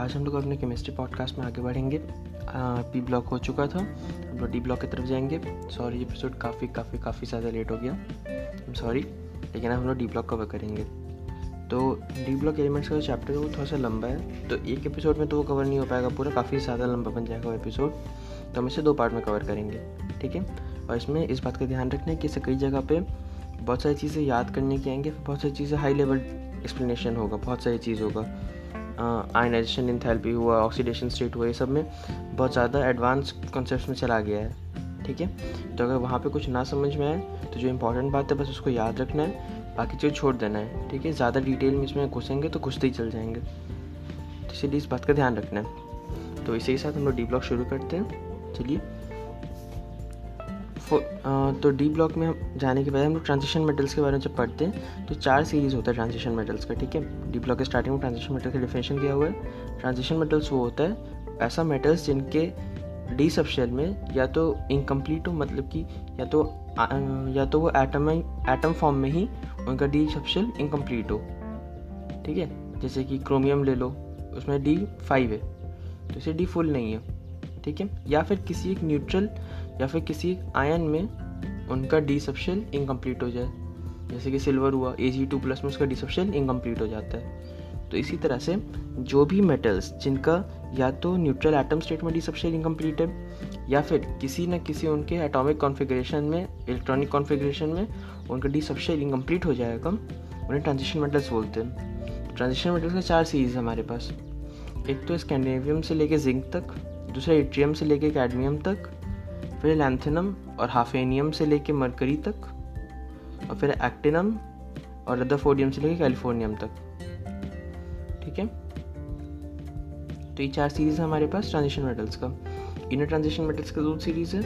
आज हम लोग अपने केमिस्ट्री पॉडकास्ट में आगे बढ़ेंगे। पी ब्लॉक हो चुका था, हम लोग डी ब्लॉक की तरफ जाएंगे। सॉरी, एपिसोड काफ़ी ज़्यादा लेट हो गया, आई एम सॉरी, लेकिन अब हम लोग डी ब्लॉक कवर करेंगे। तो डी ब्लॉक एलिमेंट्स का जो चैप्टर है वो थोड़ा सा लंबा है, तो एक एपिसोड में तो वो कवर नहीं हो पाएगा पूरा, काफ़ी ज़्यादा लंबा बन जाएगा वो एपिसोड, तो हम इसे 2 पार्ट में कवर करेंगे, ठीक है। और इसमें इस बात का ध्यान रखना है कि इसे कई जगह पे बहुत सारी चीज़ें याद करने की आएंगे, बहुत सारी चीज़ें हाई लेवल एक्सप्लेनेशन होगा, बहुत सारी चीज़ होगा, आयनाइजेशन एंथैल्पी हुआ, ऑक्सीडेशन स्टेट हुआ, ये सब में बहुत ज़्यादा एडवांस कॉन्सेप्ट्स में चला गया है, ठीक है। तो अगर वहाँ पे कुछ ना समझ में आए तो जो इंपॉर्टेंट बात है बस उसको याद रखना है, बाकी चीज़ छोड़ देना है, ठीक है। ज़्यादा डिटेल में इसमें घुसेंगे तो घुसते ही चल जाएंगे, तो इसलिए इस बात का ध्यान रखना है। तो इसी के साथ हम लोग डी ब्लॉक शुरू करते हैं, चलिए। तो डी ब्लॉक में जाने के बाद हम लोग ट्रांजिशन मेटल्स के बारे में जब पढ़ते हैं तो 4 सीरीज़ होता है ट्रांजिशन मेटल्स का, ठीक है। डी ब्लॉक के स्टार्टिंग में ट्रांजिशन मेटल का डिफिनेशन दिया हुआ है। ट्रांजिशन मेटल्स वो होता है ऐसा मेटल्स जिनके डी सबशेल में या तो इनकम्प्लीट हो, मतलब कि या तो वो एटम फॉर्म में ही उनका डी सबशेल इनकम्प्लीट हो, ठीक है। जैसे कि क्रोमियम ले लो, उसमें D5 है तो इसे डी फुल नहीं है, ठीक है। या फिर किसी एक न्यूट्रल या फिर किसी एक आयन में उनका डी सबशेल इनकम्प्लीट हो जाए, जैसे कि सिल्वर हुआ Ag2+ में उसका डी सबशेल इनकम्प्लीट हो जाता है। तो इसी तरह से जो भी मेटल्स जिनका या तो न्यूट्रल एटम स्टेट में डी सबशेल इनकम्प्लीट है या फिर किसी न किसी उनके एटॉमिक कॉन्फ़िगरेशन में, इलेक्ट्रॉनिक कॉन्फ़िगरेशन में उनका डी सबशेल इनकम्प्लीट हो जाएगा, उन्हें ट्रांजिशन मेटल्स बोलते हैं। ट्रांजिशन मेटल्स का 4 सीरीज़ है हमारे पास। एक तो स्कैंडिनेवियम से लेके जिंक तक, दूसरा इट्रियम से लेके कैडमियम तक, फिर लैंथेनम और हाफेनियम से लेके मरकरी तक, और फिर एक्टिनम और रदरफोर्डियम से लेके कैलिफोर्नियम तक, ठीक है। तो ये 4 सीरीज है हमारे पास ट्रांजिशन मेटल्स का। इनर ट्रांजिशन मेटल्स का 2 सीरीज है,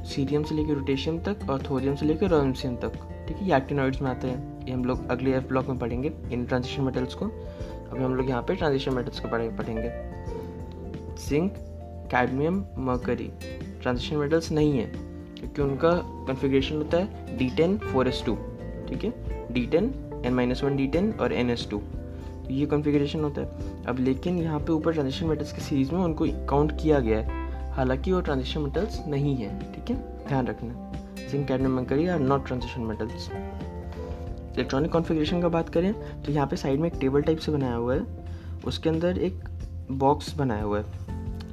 सीरियम से लेके रुटेशियम तक और थोरियम से लेके रोडियम तक, ठीक है। ये एक्टिनॉइड्स में आते हैं, ये हम लोग अगले एफ ब्लॉक में पढ़ेंगे इन ट्रांजिशन मेटल्स को। अभी हम लोग यहाँ पे ट्रांजिशन मेटल्स को पढ़ेंगे। Zinc, cadmium, mercury transition metals नहीं है क्योंकि उनका कॉन्फ़िगरेशन होता है D10 4s2, ठीक है। D10 N-1 D10 और NS2, तो ये कॉन्फ़िगरेशन होता है। अब लेकिन यहाँ पे ऊपर ट्रांजिशन मेटल्स की सीरीज़ में उनको काउंट किया गया है, हालांकि वो ट्रांजिशन मेटल्स नहीं है, ठीक है, ध्यान रखना। Zinc, cadmium, mercury are not transition metals. Electronic configuration का बात करें तो यहाँ पे साइड में एक टेबल टाइप से बनाया हुआ है, उसके अंदर एक बॉक्स बनाया हुआ है,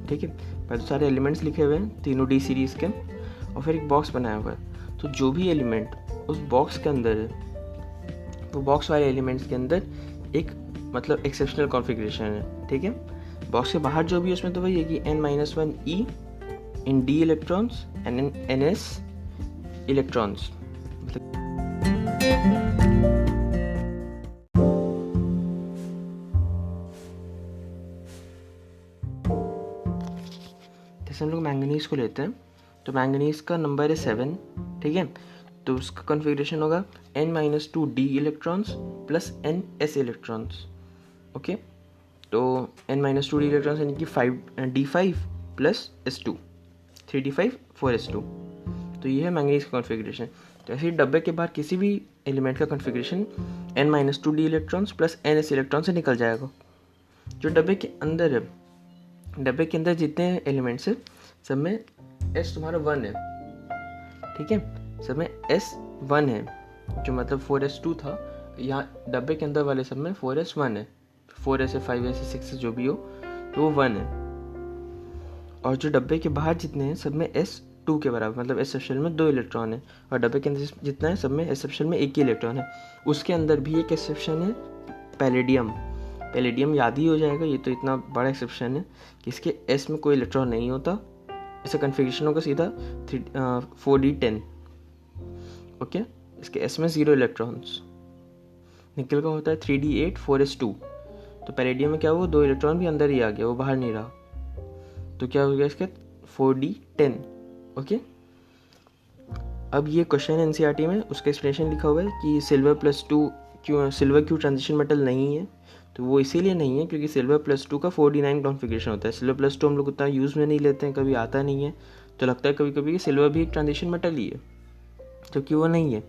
ठीक है। पहले तो सारे एलिमेंट्स लिखे हुए हैं तीनों डी सीरीज़ के, और फिर एक बॉक्स बनाया हुआ है। तो जो भी एलिमेंट उस बॉक्स के अंदर है, वो बॉक्स वाले एलिमेंट्स के अंदर एक मतलब एक्सेप्शनल कॉन्फ़िगरेशन है, ठीक है। बॉक्स के बाहर जो भी है उसमें तो वही है कि N-1 E in D electrons and NS electrons, जैसे हम लोग मैंगनीज़ को लेते हैं तो मैंगनीज़ का नंबर है 7, ठीक है। तो उसका कॉन्फ़िगरेशन होगा N-2 D electrons plus NS electrons, okay. तो N-2 D इलेक्ट्रॉन्स यानी कि D5 plus S2, 3D5 4S2, तो ये है मैंगनीज़ का कॉन्फ़िगरेशन। तो ऐसे ही डब्बे के बाहर किसी भी एलिमेंट का configuration N-2 D electrons plus NS electron से निकल जाएगा। जो डब्बे के अंदर है, डब्बे के अंदर जितने एलिमेंट्स है सब में S तुम्हारा 1 है, ठीक है, सब में S 1 है, जो मतलब 4S2 था, यहाँ डब्बे के अंदर वाले सब में 4S1 है, 4S है, 5S है, 6 है, जो भी हो तो वो 1 है। और जो डब्बे के बाहर जितने हैं सब में S2 के बराबर, मतलब S सबशेल में 2 इलेक्ट्रॉन है, और डब्बे के अंदर जितना है सब में S सबशेल में 1 ही इलेक्ट्रॉन है। उसके अंदर भी एक एक्सेप्शन है, पैलेडियम याद ही हो जाएगा, ये तो इतना बड़ा एक्सेप्शन है कि इसके S में कोई इलेक्ट्रॉन नहीं होता, इसका कॉन्फ़िगरेशन होगा सीधा 4D10, ओके। इसके S में 0 इलेक्ट्रॉन्स। निकल का होता है 3D8 4S2, तो पैलेडियम में क्या हुआ, 2 इलेक्ट्रॉन भी अंदर ही आ गया, वो बाहर नहीं रहा, तो क्या हो गया इसका 4D10, ओके। अब ये क्वेश्चन NCERT में उसका एक्सप्लेनेशन लिखा हुआ है कि सिल्वर क्यों ट्रांजिशन मेटल नहीं है, तो वो इसीलिए नहीं है क्योंकि सिल्वर +2 का 4D9 कॉन्फ़िगरेशन होता है। सिल्वर +2 हम लोग उतना यूज़ में नहीं लेते हैं, कभी आता नहीं है, तो लगता है कभी कभी कि सिल्वर भी एक ट्रांजिशन मेटल ही है, जबकि वो नहीं है।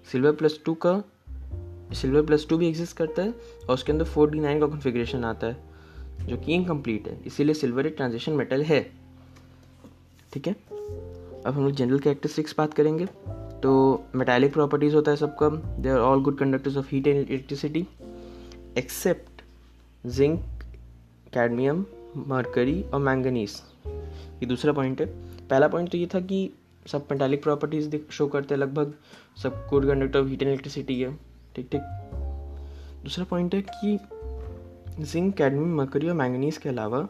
सिल्वर +2 का सिल्वर +2 भी एग्जिस्ट करता है और उसके अंदर 4d9 का कॉन्फ़िगरेशन आता है जो कि इनकम्प्लीट है, इसीलिए सिल्वर एक ट्रांजिशन मेटल है। ठीक है, अब हम लोग जनरल कैरेक्टरिस्टिक्स बात करेंगे। तो मेटालिक प्रॉपर्टीज़ होता है सबका, they are all good conductors of heat and electricity except zinc, cadmium, mercury और मैंगनीज। ये दूसरा पॉइंट है। पहला पॉइंट तो ये था कि सब मेटालिक प्रॉपर्टीज़ शो करते हैं, लगभग सब good conductor of heat and electricity है। ठीक ठीक। दूसरा पॉइंट है कि जिंक, कैडमियम, मरकरी और मैंगनीज के अलावा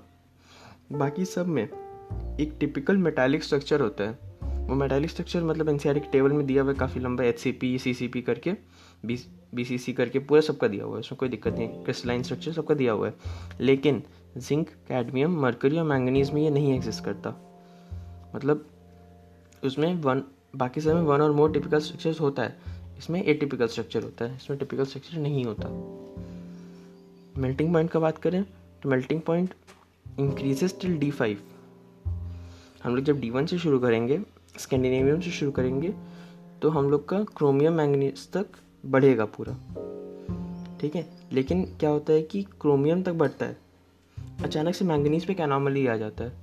बाकी सब में एक टिपिकल मेटालिक स्ट्रक्चर होता है। वो मेटालिक स्ट्रक्चर मतलब एनसीईआरटी के टेबल में दिया हुआ है, काफ़ी लंबा, HCP, CCP करके, BCC करके पूरा सबका दिया हुआ है, उसमें कोई दिक्कत नहीं है। क्रिस्टलाइन स्ट्रक्चर सबका दिया हुआ है, लेकिन जिंक, कैडमियम, मरकरी और मैंगनीज में ये नहीं एग्जिस्ट करता। मतलब उसमें बाकी सब में 1 और मोर टिपिकल स्ट्रक्चर्स होता है, इसमें एटिपिकल स्ट्रक्चर होता है, इसमें टिपिकल स्ट्रक्चर नहीं होता। मेल्टिंग पॉइंट का बात करें तो melting point increases till D5। हम लोग जब D1 से शुरू करेंगे, स्कैंडिनेवियम से शुरू करेंगे, तो हम लोग का क्रोमियम मैंगनीज तक बढ़ेगा पूरा। ठीक है, लेकिन क्या होता है कि क्रोमियम तक बढ़ता है, अचानक से मैंगनीज पे एक एनॉमली आ जाता है।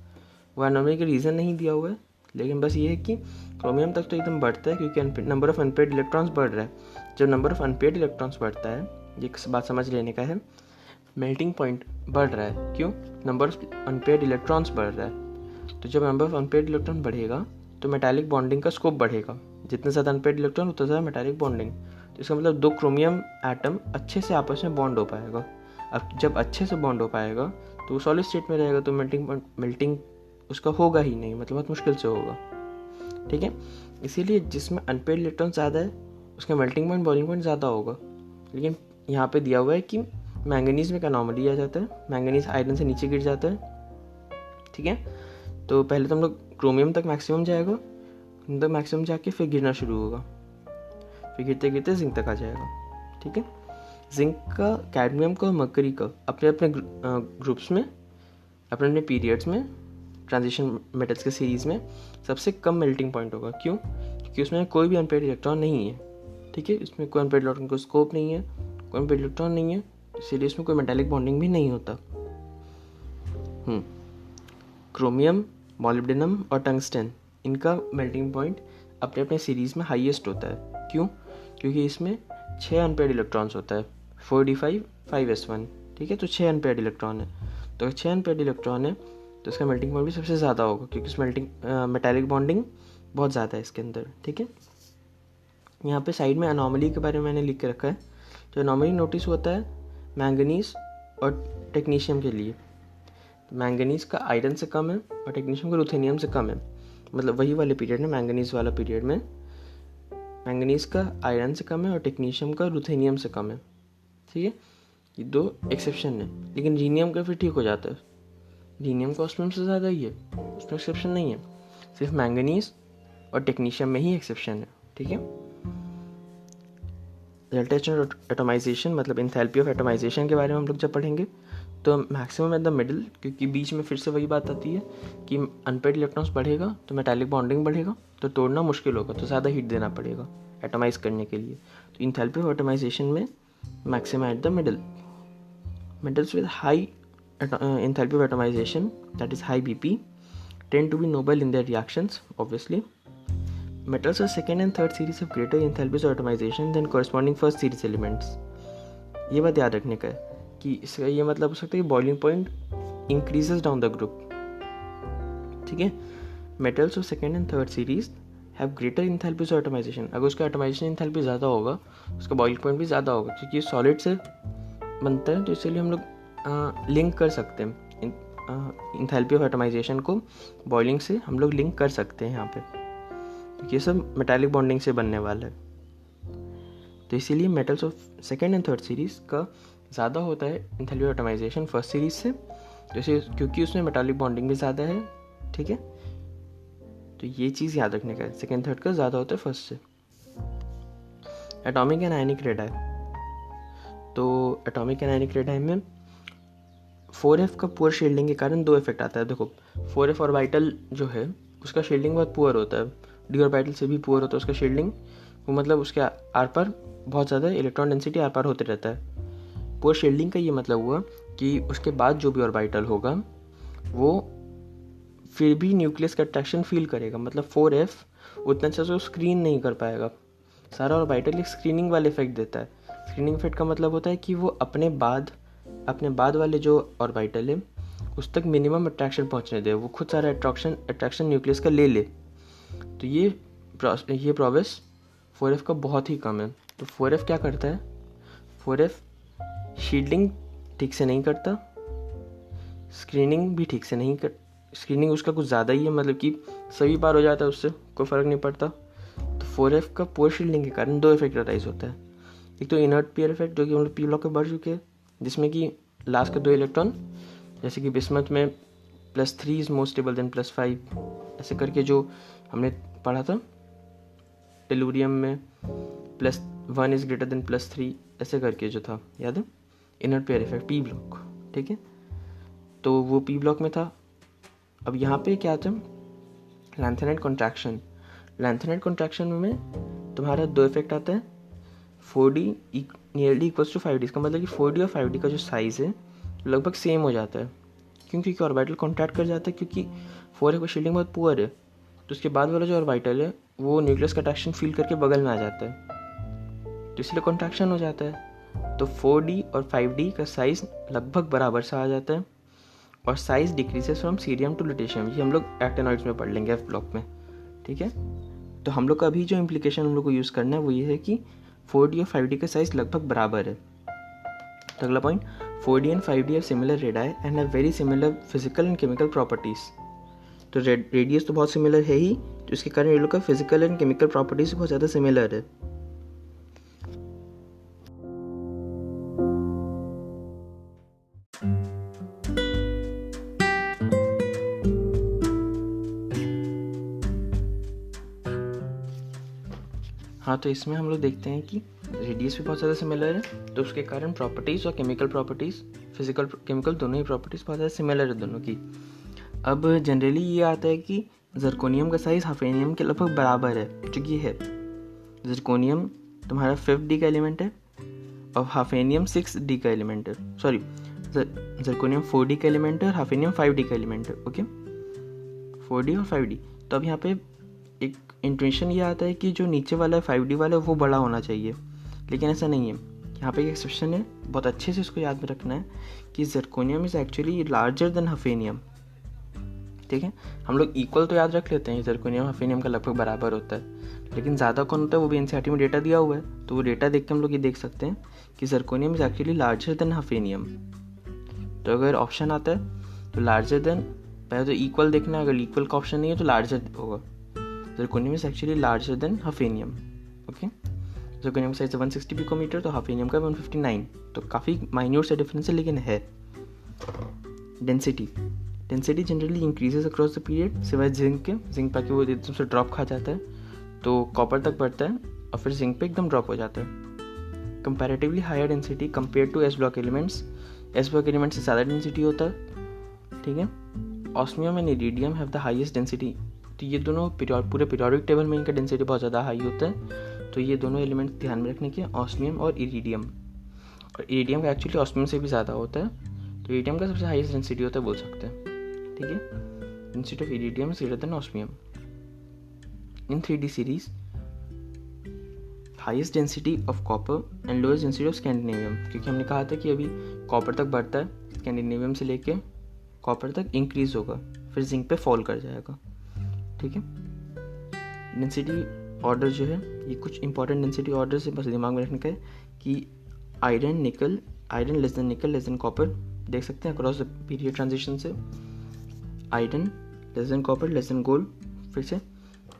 वो एनॉमली का रीज़न नहीं दिया हुआ है, लेकिन बस ये है कि क्रोमियम तक तो एकदम बढ़ता है क्योंकि नंबर ऑफ अनपेयर्ड इलेक्ट्रॉन्स बढ़ रहा है। जब नंबर ऑफ अनपेयर्ड इलेक्ट्रॉन्स बढ़ता है, ये बात समझ लेने का है, मेल्टिंग पॉइंट बढ़ रहा है। क्यों? नंबर ऑफ अनपेयर्ड इलेक्ट्रॉन्स बढ़ रहा है। तो जब नंबर ऑफ अनपेयर्ड इलेक्ट्रॉन बढ़ेगा तो मेटालिक बॉन्डिंग का स्कोप बढ़ेगा। जितने ज़्यादा अनपेयर्ड इलेक्ट्रॉन उतना ज़्यादा मेटालिक बॉन्डिंग। तो इसका मतलब 2 क्रोमियम एटम अच्छे से आपस में बॉन्ड हो पाएगा। अब जब अच्छे से बॉन्ड हो पाएगा तो वो सॉलिड स्टेट में रहेगा, तो मेल्टिंग उसका होगा ही नहीं, मतलब बहुत मुश्किल से होगा। ठीक है, इसीलिए जिसमें अनपेयर्ड इलेक्ट्रॉन ज़्यादा है उसका मेल्टिंग पॉइंट, बॉइलिंग पॉइंट ज़्यादा होगा। लेकिन यहाँ पे दिया हुआ है कि मैंगनीज में एक एनॉमली आ जाता है, मैंगनीज आयरन से नीचे गिर जाता है। ठीक है, तो पहले तो हम लोग क्रोमियम तक मैक्सिमम जाएगा, तक मैक्सिमम जाके फिर गिरना शुरू होगा, फिर गिरते गिरते जिंक तक आ जाएगा। ठीक है, जिंक का, कैडमियम का और मरकरी का अपने अपने ग्रुप्स में, अपने अपने पीरियड्स में, ट्रांजिशन मेटल्स के सीरीज़ में सबसे कम मेल्टिंग पॉइंट होगा। क्यों? क्योंकि उसमें कोई भी अनपेयर्ड इलेक्ट्रॉन नहीं है। ठीक है, इसमें कोई अनपेयर्ड इलेक्ट्रॉन का स्कोप नहीं है, कोई अनपेयर्ड इलेक्ट्रॉन नहीं है, इसीलिए इसमें कोई मेटालिक बॉन्डिंग भी नहीं होता। क्रोमियम, मॉलिब्डेनम और टंगस्टन, इनका मेल्टिंग पॉइंट अपने अपने सीरीज़ में हाईएस्ट होता है। क्यों? क्योंकि इसमें 6 अनपेयर्ड इलेक्ट्रॉन्स होता है, 4d5, 5s1। ठीक है, तो 6 अनपेयर्ड इलेक्ट्रॉन है, तो 6 अनपेयर्ड इलेक्ट्रॉन है तो इसका मेल्टिंग पॉइंट भी सबसे ज़्यादा होगा, क्योंकि इस मेटालिक बॉन्डिंग बहुत ज़्यादा है इसके अंदर। ठीक है, यहाँ पे साइड में अनॉमली के बारे में मैंने लिख के रखा है। जो अनॉमली नोटिस होता है मैंगनीज और टेक्नीशियम के लिए, तो मैंगनीज का आयरन से कम है और टेक्नीशियम का रुथेनियम से कम है। मतलब वही वाले पीरियड में, मैंगनीज वाला पीरियड में मैंगनीज का आयरन से कम है और टेक्नीशियम का रुथेनियम से कम है। ठीक है, ये 2 एक्सेप्शन है, लेकिन रीनियम का फिर ठीक हो जाता है। रीनियम का ऑस्मियम से ज़्यादा ही है, उसमें एक्सेप्शन नहीं है, सिर्फ मैंगनीज और टेक्नीशियम में ही एक्सेप्शन है। ठीक है, रिलेटिव एटमाइजेशन मतलब इंथैल्पी ऑफ एटमाइजेशन के बारे में हम लोग जब पढ़ेंगे तो मैक्सिमम एट द मिडिल, क्योंकि बीच में फिर से वही बात आती है कि अनपेयर्ड इलेक्ट्रॉन्स बढ़ेगा तो मेटालिक बॉन्डिंग बढ़ेगा, तो तोड़ना मुश्किल होगा, तो ज़्यादा हीट देना पड़ेगा एटमाइज करने के लिए। तो इंथैल्पी ऑफ एटमाइजेशन में maximum at the middle. Metals with high enthalpy of atomization, that is high BP, tend to be noble in their reactions. Obviously, metals of second and third series have greater enthalpies of atomization than corresponding first series elements. ये बात याद रखने का है कि इसका ये मतलब हो सकता है कि boiling point increases down the group. ठीक है, metals of second and third series have greater enthalpies of atomization. अगर उसका एटमाइजेशन इंथैल्पी ज़्यादा होगा उसका बॉइलिंग पॉइंट भी ज़्यादा होगा, क्योंकि सॉलिड से बनता है, तो इसलिए हम लोग लिंक कर सकते हैं इंथैल्पी ऑफ एटमाइजेशन को बॉइलिंग से हम लोग लिंक कर सकते हैं यहाँ पे, क्योंकि ये सब मेटालिक बॉन्डिंग से बनने वाला है। तो इसीलिए metals of second and third series का ज़्यादा होता है enthalpy of atomization first series से, जैसे क्योंकि उसमें मेटालिक बॉन्डिंग भी ज़्यादा है। ठीक है, तो ये चीज़ याद रखने का है, सेकेंड थर्ड का ज़्यादा होता है फर्स्ट से। एटॉमिक एंड आयनिक रेडाई, तो एटॉमिक एंड आयनिक रेडाई में 4f का पुअर शील्डिंग के कारण 2 इफेक्ट आता है। देखो 4f ऑर्बिटल जो है उसका शील्डिंग बहुत पुअर होता है, d ऑर्बिटल से भी पुअर होता है उसका शील्डिंग। वो मतलब उसके आर पर बहुत ज़्यादा इलेक्ट्रॉन डेंसिटी आर पार होते रहता है। पोर शील्डिंग का ये मतलब हुआ कि उसके बाद जो भी ऑर्बिटल होगा वो फिर भी न्यूक्लियस का अट्रैक्शन फील करेगा, मतलब 4f उतना अच्छा से वो स्क्रीन नहीं कर पाएगा। सारा ऑर्बिटल एक स्क्रीनिंग वाले इफेक्ट देता है। स्क्रीनिंग इफेक्ट का मतलब होता है कि वो अपने बाद वाले जो ऑर्बिटल है उस तक मिनिमम अट्रैक्शन पहुंचने दे, वो खुद सारा अट्रैक्शन न्यूक्लियस का ले ले। तो ये प्रोग्रेस 4f का बहुत ही कम है। तो 4f क्या करता है, 4f शील्डिंग ठीक से नहीं करता, स्क्रीनिंग भी ठीक से नहीं कर, स्क्रीनिंग उसका कुछ ज़्यादा ही है, मतलब कि सभी पार हो जाता है, उससे कोई फ़र्क नहीं पड़ता। तो 4f का पोर शील्डिंग के कारण 2 इफेक्ट राइज होता है। एक तो इनर्ट पेयर इफेक्ट, जो कि हम लोग पी ब्लॉक में बढ़ चुके हैं, जिसमें कि लास्ट के 2 इलेक्ट्रॉन, जैसे कि बिस्मथ में +3 इज मोर स्टेबल देन +5, ऐसे करके जो हमने पढ़ा था। टेलुरियम में +1 इज ग्रेटर देन +3, ऐसे करके जो था, याद है, inert pair effect P block, ठीक है। तो वो पी ब्लॉक में था। अब यहाँ पे क्या आता है, लैंथेनाइट कॉन्ट्रैक्शन। लैंथेनाइट कॉन्ट्रैक्शन में तुम्हारा 2 इफेक्ट आता है, 4d nearly equals to 5d। इसका मतलब कि 4d और 5d का जो साइज़ है लगभग सेम हो जाता है, क्योंकि ऑर्बिटल कॉन्ट्रैक्ट कर जाता है, क्योंकि 4f का शील्डिंग बहुत पुअर है। तो उसके बाद वाला जो ऑर्बिटल है वो न्यूक्लियस का अट्रैक्शन फील करके बगल में आ जाता है, तो इसलिए कॉन्ट्रैक्शन हो जाता है। तो 4d और 5d का साइज़ लगभग बराबर सा आ जाता है, और size decreases from cerium to lutetium. ये हम लोग एक्टिनॉइड्स में पढ़ लेंगे एफ ब्लॉक में, ठीक है। तो हम लोग का अभी जो इम्प्लीकेशन हम लोग को यूज़ करना है वो ये है कि 4d और 5d का साइज लगभग बराबर है। तो अगला point, 4d and 5d have similar radii and have very similar physical and chemical properties. तो रेडियस तो बहुत सिमिलर है ही, तो इसके कारण ये लोग का फिजिकल एंड केमिकल प्रॉपर्टीज बहुत ज़्यादा सिमिलर है। हाँ, तो इसमें हम लोग देखते हैं कि रेडियस भी बहुत ज़्यादा सिमिलर है, तो उसके कारण प्रॉपर्टीज़ और केमिकल प्रॉपर्टीज़, फिजिकल केमिकल दोनों ही प्रॉपर्टीज़ बहुत ज़्यादा सिमिलर है दोनों की। अब जनरली ये आता है कि जर्कोनियम का साइज़ हाफेनियम के लगभग बराबर है, जो कि है। जर्कोनियम तुम्हारा 5d का एलिमेंट है और हाफेनियम 6d का एलिमेंट है। सॉरी, जर्कोनियम 4d का एलिमेंट है और हाफेनियम 5d का एलिमेंट है। ओके, 4d और 5d। तो अब यहाँ पे एक इंट्यूशन ये आता है कि जो नीचे वाला है 5d वाला वो बड़ा होना चाहिए, लेकिन ऐसा नहीं है। यहाँ पे एक एक्सेप्शन है, बहुत अच्छे से इसको याद में रखना है कि zirconium is actually larger than hafnium, ठीक है। हम लोग इक्वल तो याद रख लेते हैं, जर्कोनियम हाफेनियम का लगभग बराबर होता है, लेकिन ज़्यादा कौन होता है वो भी एनसीईआरटी में डेटा दिया हुआ है। तो वो डेटा देख के हम लोग ये देख सकते हैं कि zirconium is actually larger than hafnium. तो अगर ऑप्शन आता है तो लार्जर देन, पहले तो इक्वल देखना है, अगर इक्वल का ऑप्शन नहीं है तो लार्जर होगा। Zirconium is actually larger than hafnium. Okay, zirconium का साइज 160 पिकोमीटर, तो हाफेनियम का 159, तो काफ़ी माइन्यूट से डिफरेंस है, लेकिन है। Density generally increases across the period, सिवाय जिंक के। जिंक पाके वो एकदम से ड्रॉप खा जाता है, तो कॉपर तक बढ़ता है और फिर जिंक पे एकदम ड्रॉप हो जाता है। Comparatively higher density compare to S block elements, S block element से ज़्यादा डेंसिटी होता है, ठीक है। Osmium and iridium have the highest density. तो ये दोनों पूरे पीरियोडिक टेबल में इनका डेंसिटी बहुत ज़्यादा हाई होता है, तो ये दोनों एलिमेंट ध्यान में रखने के, ऑस्मियम और इरिडियम। और इरिडियम का एक्चुअली ऑस्मियम से भी ज़्यादा होता है, तो इरिडियम का सबसे हाईएस्ट डेंसिटी होता है बोल सकते हैं, ठीक है। Density of iridium is greater then osmium. In 3D series, highest density of copper and lowest density of स्कैंडिनेवियम, क्योंकि हमने कहा था कि अभी कॉपर तक बढ़ता है, स्कैंडिनेवियम से लेके कॉपर तक इंक्रीज होगा, फिर जिंक पे फॉल कर जाएगा, ठीक है। डेंसिटी ऑर्डर जो है, ये कुछ इंपॉर्टेंट डेंसिटी ऑर्डर से बस दिमाग में रखने का है कि आयरन लेस देन निकल लेस देन कॉपर, देख सकते हैं अक्रॉस द पीरियड ट्रांजिशन से। Iron less than copper less than gold, फिर से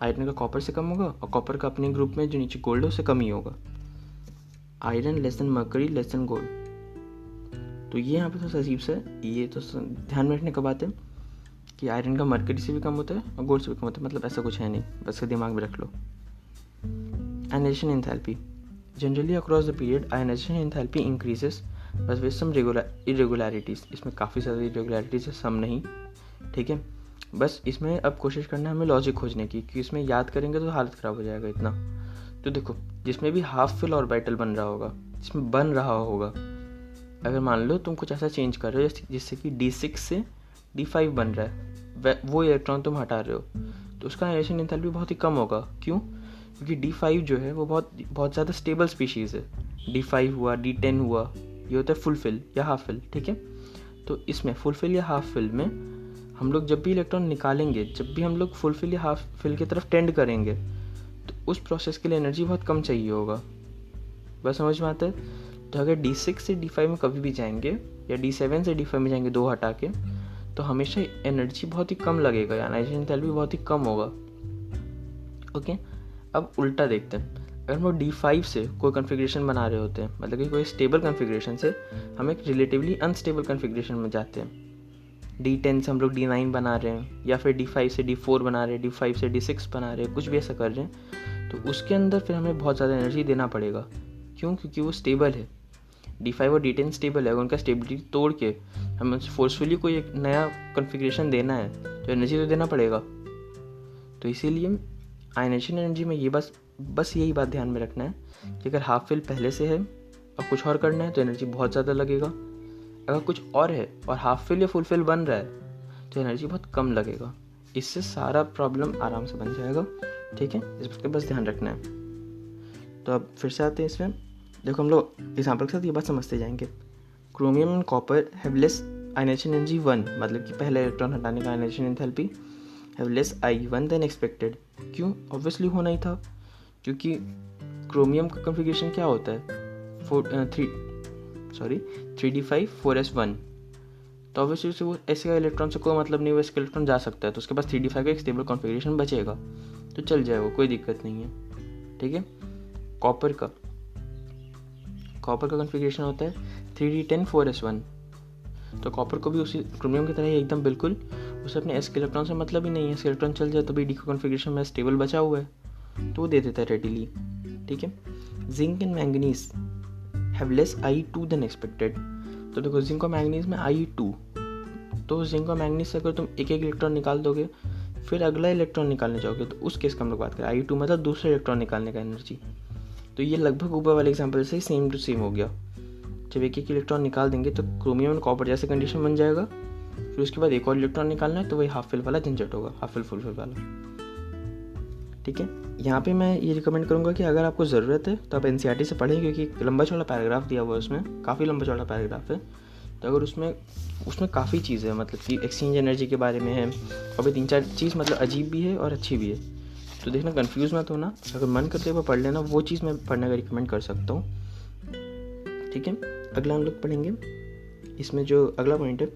आयरन का कॉपर से कम होगा और कॉपर का अपने ग्रुप में जो नीचे गोल्ड है उससे कम ही होगा। Iron less than mercury less than gold, तो ये यहाँ पे थोड़ा सा अजीब सा है, ये तो ध्यान में रखने का बात है कि आयरन का मर्करी से भी कम होता है और गोल्ड से भी कम होता है, मतलब ऐसा कुछ है नहीं, बस दिमाग में रख लो। Ionization enthalpy, generally across the period ionization enthalpy increases बस विद सम इरेगुलरिटीज़। इसमें काफ़ी ज़्यादा इरेगुलरिटीज़ है, सम नहीं, ठीक है। बस इसमें अब कोशिश करना है हमें लॉजिक खोजने की, क्योंकि इसमें याद करेंगे तो हालत ख़राब हो जाएगा इतना। तो देखो जिसमें भी हाफ फिल ऑर्बिटल बन रहा होगा, अगर मान लो तुम कुछ ऐसा चेंज कर रहे हो जिससे कि D6 से D5 बन रहा है, वो इलेक्ट्रॉन तुम हटा रहे हो, तो उसका आयनाइजेशन एंथैल्पी बहुत ही कम होगा। क्यों? क्योंकि D5 जो है वो बहुत ज़्यादा स्टेबल स्पीशीज़ है। D5 हुआ, D10 हुआ, ये होता है फुल फिल या हाफ फिल, ठीक है। तो इसमें फुल फिल या हाफ फिल में हम लोग जब भी इलेक्ट्रॉन निकालेंगे, जब भी हम लोग फुल फिल या हाफ फिल की तरफ टेंड करेंगे, तो उस प्रोसेस के लिए एनर्जी बहुत कम चाहिए होगा। बस समझ में आता है? तो अगर D6 से D5 में कभी भी जाएंगे या D7 से D5 में जाएंगे 2 हटा के, तो हमेशा एनर्जी बहुत ही कम लगेगा, आयनाइजेशन एंथैल्पी बहुत ही कम होगा। ओके, अब उल्टा देखते हैं। अगर हम लोग D5 से कोई कन्फिग्रेशन बना रहे होते हैं, मतलब कि कोई स्टेबल कन्फिग्रेशन से हम एक रिलेटिवली अनस्टेबल कन्फिग्रेशन में जाते हैं, D10 से हम लोग D9 बना रहे हैं, या फिर D5 से D4 बना रहे हैं, D5 से D6 बना रहे हैं, कुछ भी ऐसा कर रहे हैं, तो उसके अंदर फिर हमें बहुत ज़्यादा एनर्जी देना पड़ेगा। क्यों? क्योंकि वो स्टेबल है। D5 और D10 स्टेबल है, उनका स्टेबिलिटी तोड़ के हमें फोर्सफुली कोई एक नया कन्फिग्रेशन देना है तो एनर्जी तो देना पड़ेगा। तो इसीलिए आयनाइजेशन एनर्जी में बस यही बात ध्यान में रखना है कि अगर हाफ फिल पहले से है और कुछ और करना है तो एनर्जी बहुत ज़्यादा लगेगा। अगर कुछ और है और हाफ फिल या फुल फिल बन रहा है तो एनर्जी बहुत कम लगेगा। इससे सारा प्रॉब्लम आराम से बन जाएगा, ठीक है। इसका बस ध्यान रखना है। तो अब फिर से आते हैं इसमें। देखो हम लोग एग्जाम्पल के साथ ये बात समझते जाएंगे। Chromium and copper have less ionization energy 1, मतलब कि पहले इलेक्ट्रॉन हटाने का ionization enthalpy have less I1 than expected. क्यों? ऑब्वियसली होना ही था, क्योंकि क्रोमियम का कन्फिग्रेशन क्या होता है 3D5 4s1, तो ऑब्वियसली से वो ऐसे का इलेक्ट्रॉन से कोई मतलब नहीं, वो इसका इलेक्ट्रॉन जा सकता है, तो उसके पास 3D5 का एक स्टेबल कॉन्फिगरेशन बचेगा, तो चल जाएगा, कोई दिक्कत नहीं है, ठीक है। कॉपर का कॉन्फ़िगरेशन होता है 3D10 4s1, तो कॉपर को भी उसी क्रोमियम की तरह ही एकदम बिल्कुल उसे अपने s के इलेक्ट्रॉन से मतलब ही नहीं है। s के इलेक्ट्रॉन चल जाए तो भी डी का कॉन्फ़िगरेशन में स्टेबल बचा हुआ है, तो वो दे देता है रेडिली, ठीक है। Zinc and manganese have less I2 then expected. तो देखो जिंक और मैंगनीज में I2, तो जिंक और मैंगनीज से अगर तुम एक इलेक्ट्रॉन निकाल दोगे फिर अगला इलेक्ट्रॉन निकालने जाओगे, तो उस केस का हम लोग बात करें I2 मतलब दूसरे इलेक्ट्रॉन निकालने का एनर्जी। तो ये लगभग ऊपर वाले एग्जाम्पल से ही सेम टू सेम हो गया। जब एक इलेक्ट्रॉन निकाल देंगे तो क्रोमियम और कॉपर जैसे कंडीशन बन जाएगा, फिर उसके बाद एक और इलेक्ट्रॉन निकालना है तो वही हाफ फिल वाला झंझट होगा, हाफ फिल फुल फिल वाला, ठीक है। यहाँ पे मैं ये रिकमेंड करूँगा कि अगर आपको ज़रूरत है तो आप NCERT से पढ़ें, क्योंकि लंबा चौड़ा पैराग्राफ दिया हुआ है उसमें, काफ़ी लंबा चौड़ा पैराग्राफ है। तो अगर उसमें काफ़ी चीज़ें है, मतलब कि एक्सचेंज एनर्जी के बारे में है, और भी 3-4 चीज़ मतलब अजीब भी है और अच्छी भी है, तो देखना कंफ्यूज मत होना। अगर मन करते हुए पढ़ लेना, वो चीज़ मैं पढ़ने का रिकमेंड कर सकता हूँ, ठीक है। अगला हम लोग पढ़ेंगे, इसमें जो अगला पॉइंट है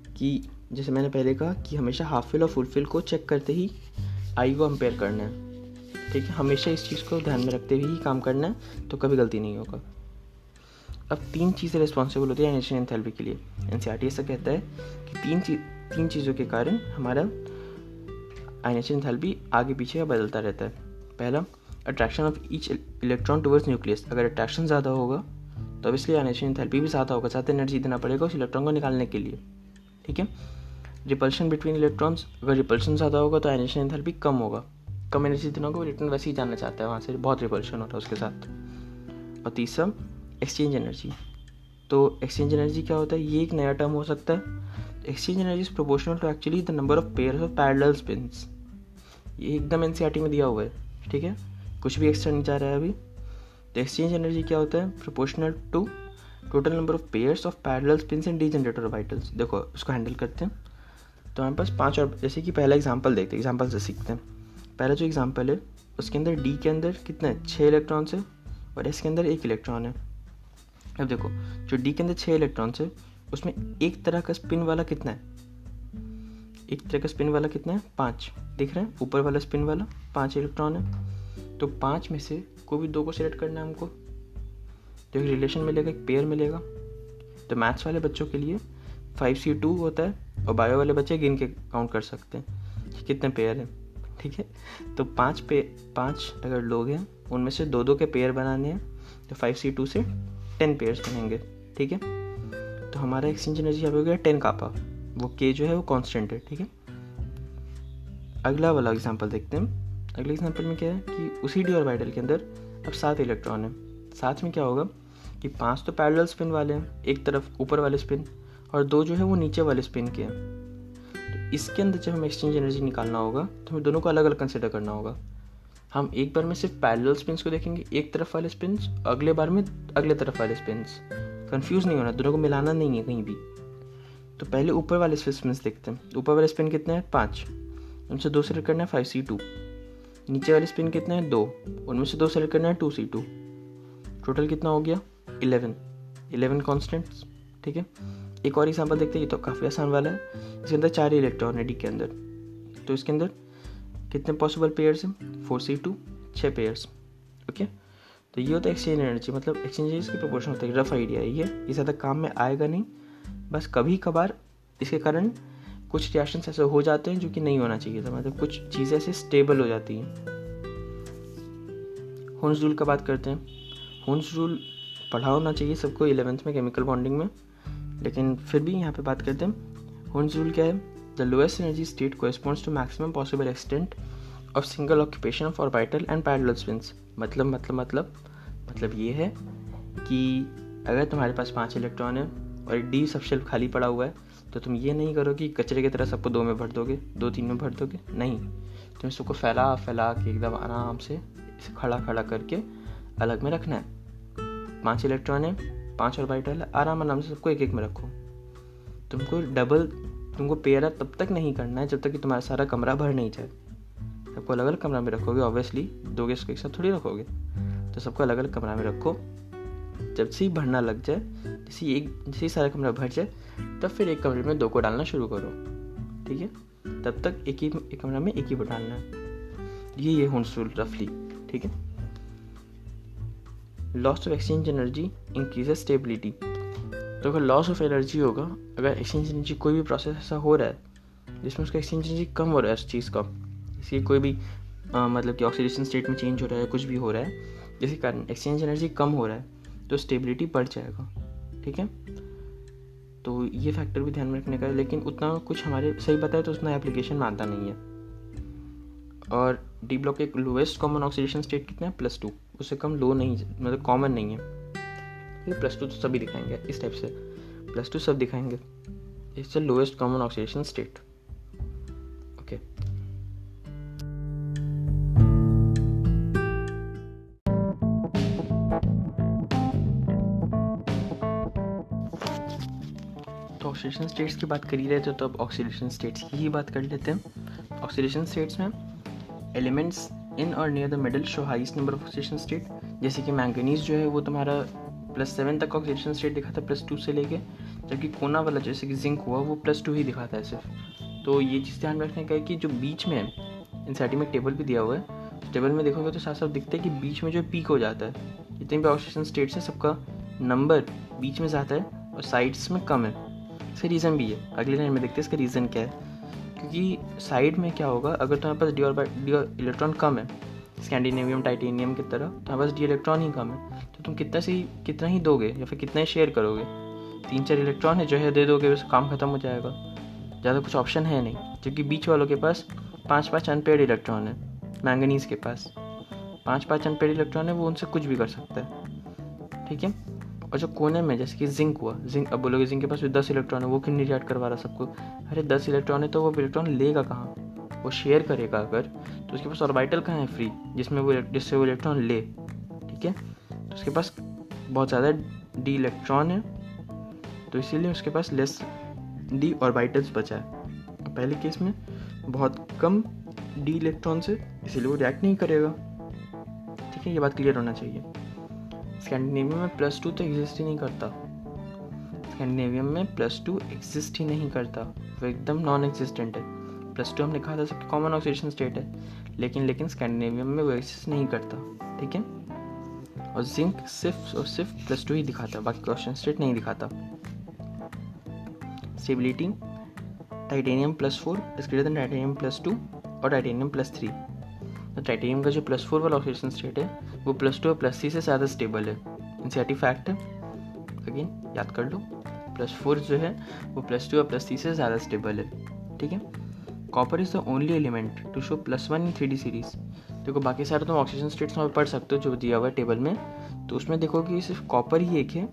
कि जैसे मैंने पहले कहा कि हमेशा हाफ फिल और फुल फिल को चेक करते ही I को कंपेयर करना है, ठीक है। हमेशा इस चीज़ को ध्यान में रखते हुए ही काम करना है, तो कभी गलती नहीं होगा। अब 3 चीज़ें रिस्पॉन्सिबल होती है आयनाइजेशन एंथैल्पी के लिए। NCERT ऐसा कहता है कि 3 चीज़ों के कारण हमारा आयनाइजेशन एंथैल्पी आगे पीछे बदलता रहता है। पहला, attraction of each electron towards nucleus. अगर अट्रैक्शन ज़्यादा होगा तो इसलिए आयनाइजेशन एंथैल्पी भी ज़्यादा होगा, ज़्यादा एनर्जी देना पड़ेगा उस इलेक्ट्रॉन को निकालने के लिए, ठीक है। रिपल्शन बिटवीन इलेक्ट्रॉन्स, अगर रिपल्शन ज़्यादा होगा तो आयनाइजेशन एंथैल्पी कम होगा, कम एनर्जी देना होगा, इलेक्ट्रॉन वैसे ही जाना चाहता है वहाँ से, बहुत रिपल्शन होता है उसके साथ। और तीसरा, एक्सचेंज एनर्जी। तो एक्सचेंज एनर्जी क्या होता है, ये एक नया टर्म हो सकता है। Exchange energy is proportional to actually the number of pairs of parallel spins. ये एकदम NCERT में दिया हुआ है, ठीक है, कुछ भी एक्स्ट्रा नहीं जा रहा है अभी। तो एक्सचेंज एनर्जी क्या होता है, proportional to total number of pairs of parallel spins and degenerate orbitals. देखो उसको हैंडल करते हैं। तो हमारे पास 5 और, जैसे कि पहला एग्जांपल देखते हैं, एग्जांपल से सीखते हैं। पहला जो एग्जांपल है उसके अंदर D के अंदर कितने 6 इलेक्ट्रॉन्स है और S के अंदर 1 इलेक्ट्रॉन है। अब देखो जो D के अंदर 6 इलेक्ट्रॉन्स है उसमें एक तरह का स्पिन वाला कितना है, एक तरह का स्पिन वाला कितना है 5, दिख रहा है ऊपर वाला स्पिन वाला 5 इलेक्ट्रॉन है। तो 5 में से कोई भी 2 को सिलेक्ट करना है हमको, तो एक रिलेशन मिलेगा, एक पेयर मिलेगा। तो मैथ्स वाले बच्चों के लिए 5C2 होता है और बायो वाले बच्चे गिन के काउंट कर सकते हैं कि कितने पेयर हैं, ठीक है। तो 5 अगर लोग हैं उनमें से 2-2 के पेयर बनाने हैं, तो 5C2 से 10 पेयर्स बनेंगे, ठीक है। तो हमारा एक्सचेंज एनर्जी यहाँ पे हो गया 10 कापा, वो K जो है वो कांस्टेंट है, ठीक है। अगला वाला एग्जांपल देखते हैं। अगले एग्जांपल में क्या है कि उसी D ऑर्बिटल के अंदर अब 7 इलेक्ट्रॉन है, साथ में क्या होगा कि 5 तो पैरेलल स्पिन वाले हैं, एक तरफ ऊपर वाले स्पिन और 2 जो है वो नीचे वाले स्पिन के हैं। तो इसके अंदर जब हमें एक्सचेंज एनर्जी निकालना होगा तो हमें दोनों को अलग अलग कंसिडर करना होगा। हम एक बार में सिर्फ पैरेलल स्पिन्स को देखेंगे, एक तरफ वाले स्पिन्स, अगले बार में अगले तरफ वाले स्पिन्स। कंफ्यूज नहीं होना, दोनों को मिलाना नहीं है कहीं भी। तो पहले ऊपर वाले स्पिन्स देखते हैं। ऊपर वाले स्पिन कितने हैं? 5, उनसे 2 सेलेक्ट करना है 5C2। नीचे वाले स्पिन कितने हैं? 2, उनमें से 2 सेलेक्ट करना है 2C2। टोटल कितना हो गया? 11 कॉन्स्टेंट्स। ठीक है, एक और एग्जाम्पल देखते हैं, ये तो काफ़ी आसान वाला है। इसके अंदर 4 इलेक्ट्रॉन है डी के अंदर, तो इसके अंदर कितने पॉसिबल पेयर्स हैं? 4C2, 6 pairs. ओके, तो ये होता है एक्सचेंज एनर्जी, मतलब एक्सचेंजेस की प्रोपोर्शन होता है। रफ आइडिया है ये ज़्यादा काम में आएगा नहीं, बस कभी कभार इसके कारण कुछ रिएक्शंस ऐसे हो जाते हैं जो कि नहीं होना चाहिए था, मतलब कुछ चीज़ें ऐसे स्टेबल हो जाती हैं। होन्स रूल का बात करते हैं। होन्स रूल पढ़ा होना चाहिए सबको 11th में केमिकल बॉन्डिंग में, लेकिन फिर भी यहाँ पे बात करते हैं। होन्स रूल क्या है? The lowest energy state corresponds to maximum possible extent of single occupation of orbital and parallel spins. मतलब ये है कि अगर तुम्हारे पास 5 इलेक्ट्रॉन है और डी सबशेल खाली पड़ा हुआ है, तो तुम ये नहीं करो कि कचरे की तरह सबको 2 में भर दोगे, 2-3 में भर दोगे, नहीं, तुम्हें सबको फैला के एकदम आराम से इसे खड़ा करके अलग में रखना है। 5 इलेक्ट्रॉन है, 5 ऑर्बिटल है, आराम से सबको एक में रखो। तुमको पेयर अप तब तक नहीं करना है जब तक कि तुम्हारा सारा कमरा भर नहीं जाए। सबको अलग अलग कमरा में रखोगे, ऑब्वियसली 2 गैस को एक साथ थोड़ी रखोगे, तो सबको अलग अलग कमरा में रखो। जब से ही भरना लग जाए, जैसे सारा कमरा भर जाए, तब फिर एक कमरे में 2 को डालना शुरू करो। ठीक है, तब तक एक कमरा में एक ही डालना है। ये होन्स रूल रफली। ठीक है, loss of exchange energy increases stability. तो अगर लॉस ऑफ एनर्जी होगा, अगर एक्सचेंज एनर्जी कोई भी प्रोसेस ऐसा हो रहा है जिसमें उसका एक्सचेंज एनर्जी कम हो रहा है उस चीज़ का, इसकी कोई भी मतलब कि ऑक्सीडेशन स्टेट में चेंज हो रहा है, कुछ भी हो रहा है, जिसके कारण एक्सचेंज एनर्जी कम हो रहा है, तो स्टेबिलिटी बढ़ जाएगा। ठीक है, तो ये फैक्टर भी ध्यान में रखने का है, लेकिन उतना कुछ हमारे सही बताए तो उतना एप्लीकेशन में आता नहीं है। और डी ब्लॉक के लोएस्ट कॉमन ऑक्सीडेशन स्टेट कितना है? +2, उससे कम लो नहीं, मतलब कॉमन नहीं है। ये +2 तो सभी दिखाएंगे, इस टाइप से +2 सब दिखाएंगे। इससे lowest common oxidation state. Okay, तो ऑक्सीडेशन स्टेट्स की बात कर ही रहे थे, तो अब ऑक्सीडेशन स्टेट्स की ही बात कर लेते हैं। ऑक्सीडेशन स्टेट्स में एलिमेंट्स इन और near the middle show highest number of oxidation state. जैसे कि मैंगनीज जो है वो तुम्हारा +7 तक ऑक्सीडेशन स्टेट दिखाता है +2 से लेके, जबकि कोना वाला जैसे कि जिंक हुआ वो +2 ही दिखाता है सिर्फ। तो ये चीज़ ध्यान रखने का है कि जो बीच में है, एनसीईआरटी में टेबल भी दिया हुआ है, टेबल में देखोगे तो साफ साफ दिखता है कि बीच में जो पीक हो जाता है। जितने भी ऑक्सीडेशन स्टेट्स है सबका नंबर बीच में ज़्यादा है और साइड्स में कम है। इसका रीज़न भी है, अगले लाइन में देखते हैं इसका रीज़न क्या है। क्योंकि साइड में क्या होगा, अगर तुम्हारे पास डी इलेक्ट्रॉन कम है, स्कैंडिनेवियम टाइटेनियम की तरह तुम्हारे पास डी इलेक्ट्रॉन ही कम है, तो तुम कितना ही दोगे या फिर कितना ही शेयर करोगे। 3-4 इलेक्ट्रॉन है जो है दे दोगे, बस काम खत्म हो जाएगा, ज़्यादा कुछ ऑप्शन है नहीं। जबकि बीच वालों के पास 5-5 अनपेयर्ड इलेक्ट्रॉन है, मैंगनीज के पास 5-5 अनपेयर्ड इलेक्ट्रॉन है, वो उनसे कुछ भी कर सकता है। ठीक है, और जो कोने में जैसे कि जिंक हुआ, अब बोलोगे जिंक के पास 10 इलेक्ट्रॉन है, वो क्यों नहीं रिएक्ट करवा रहा सबको? अरे 10 इलेक्ट्रॉन है तो वो इलेक्ट्रॉन लेगा कहाँ? वो शेयर करेगा अगर, तो उसके पास ऑर्बिटल कहाँ है फ्री जिससे वो इलेक्ट्रॉन ले। ठीक है, तो उसके पास बहुत ज़्यादा डी इलेक्ट्रॉन है, तो इसीलिए उसके पास लेस डी ऑर्बिटल्स बचा है। पहले केस में बहुत कम डी इलेक्ट्रॉन से, इसीलिए वो रिएक्ट नहीं करेगा। ठीक है, ये बात क्लियर होना चाहिए। स्कैंडिनेवियम में +2 तो एग्जिस्ट ही नहीं करता, स्कैंडिनेवियम में +2 एग्जिस्ट ही नहीं करता, वो एकदम नॉन एग्जिस्टेंट है। +2 हमने कहा था सबकी कॉमन ऑक्सीडेशन स्टेट है, लेकिन स्कैंडिनेवियम में वो एग्जिस्ट नहीं करता। ठीक है, और जिंक सिर्फ और सिर्फ +2 ही दिखाता है, बाकी ऑक्सीडेशन स्टेट नहीं दिखाता। Stability, titanium +4 is greater then titanium +2 और टाइटेनियम +3। तो टाइटेनियम का जो +4 वाला ऑक्सीडेशन स्टेट है वो +2 और +3 से ज़्यादा स्टेबल है। एनसीईआरटी फैक्ट है, अगेन याद कर लो, +4 जो है वो +2 और +3 से ज़्यादा स्टेबल है। ठीक है, copper is the only element to show +1 in 3D series. देखो बाकी सारे तुम ऑक्सीजन स्टेट्स में पढ़ सकते हो जो दिया हुआ है टेबल में, तो उसमें देखो कि सिर्फ कॉपर ही एक है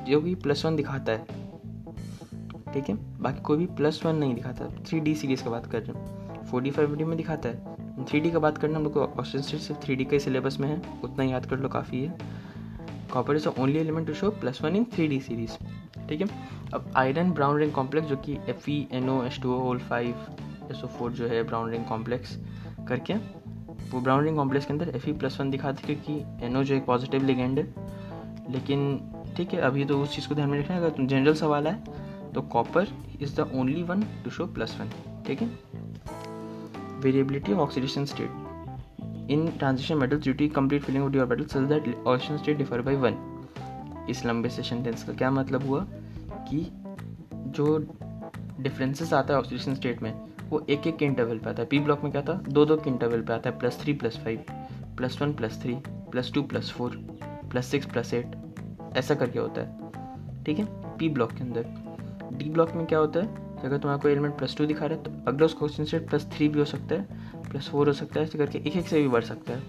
जो कि +1 दिखाता है, ठीक है, बाकी कोई भी +1 नहीं दिखाता। 3D सीरीज का बात कर रहे हैं, 4D 5D में दिखाता है। 3D का बात करना हम लोग को ऑक्सीजन स्टेट सिर्फ 3D के सिलेबस में है, उतना याद कर लो काफ़ी है। Copper is the only element to show +1 in 3D series, ठीक है। अब आयरन ब्राउन रिंग कॉम्प्लेक्स जो कि FeNO H2O5SO4 जो है ब्राउन रिंग कॉम्प्लेक्स करके, वो ब्राउन रिंग कॉम्प्लेक्स के अंदर Fe+1 दिखाती है क्योंकि NO जो एक पॉजिटिव लिगेंड है। लेकिन ठीक है, अभी तो उस चीज़ को ध्यान में रखना, अगर तुम जनरल सवाल है तो copper is the only one to show +1, ठीक है। Variability of oxidation state in transition metals due to complete filling of D orbital such that oxidation state differ by 1। इस लंबे से सेंटेंस का क्या मतलब हुआ कि जो डिफरेंसेस आता है ऑक्सीडेशन स्टेट में वो एक एक के इंटरवल पे आता है। पी ब्लॉक में क्या था, दो दो के इंटरवल पे आता है, +3 +5, +1 +3, +2 +4, +6 +8, ऐसा करके होता है, ठीक है, पी ब्लॉक के अंदर। डी ब्लॉक में क्या होता है कि अगर तुम्हारा कोई एलिमेंट +2 दिखा रहा है तो अगला उसका ऑक्सीजन स्टेट +3 भी हो सकता है, +4 हो सकता है, ऐसे करके एक एक से भी बढ़ सकता है,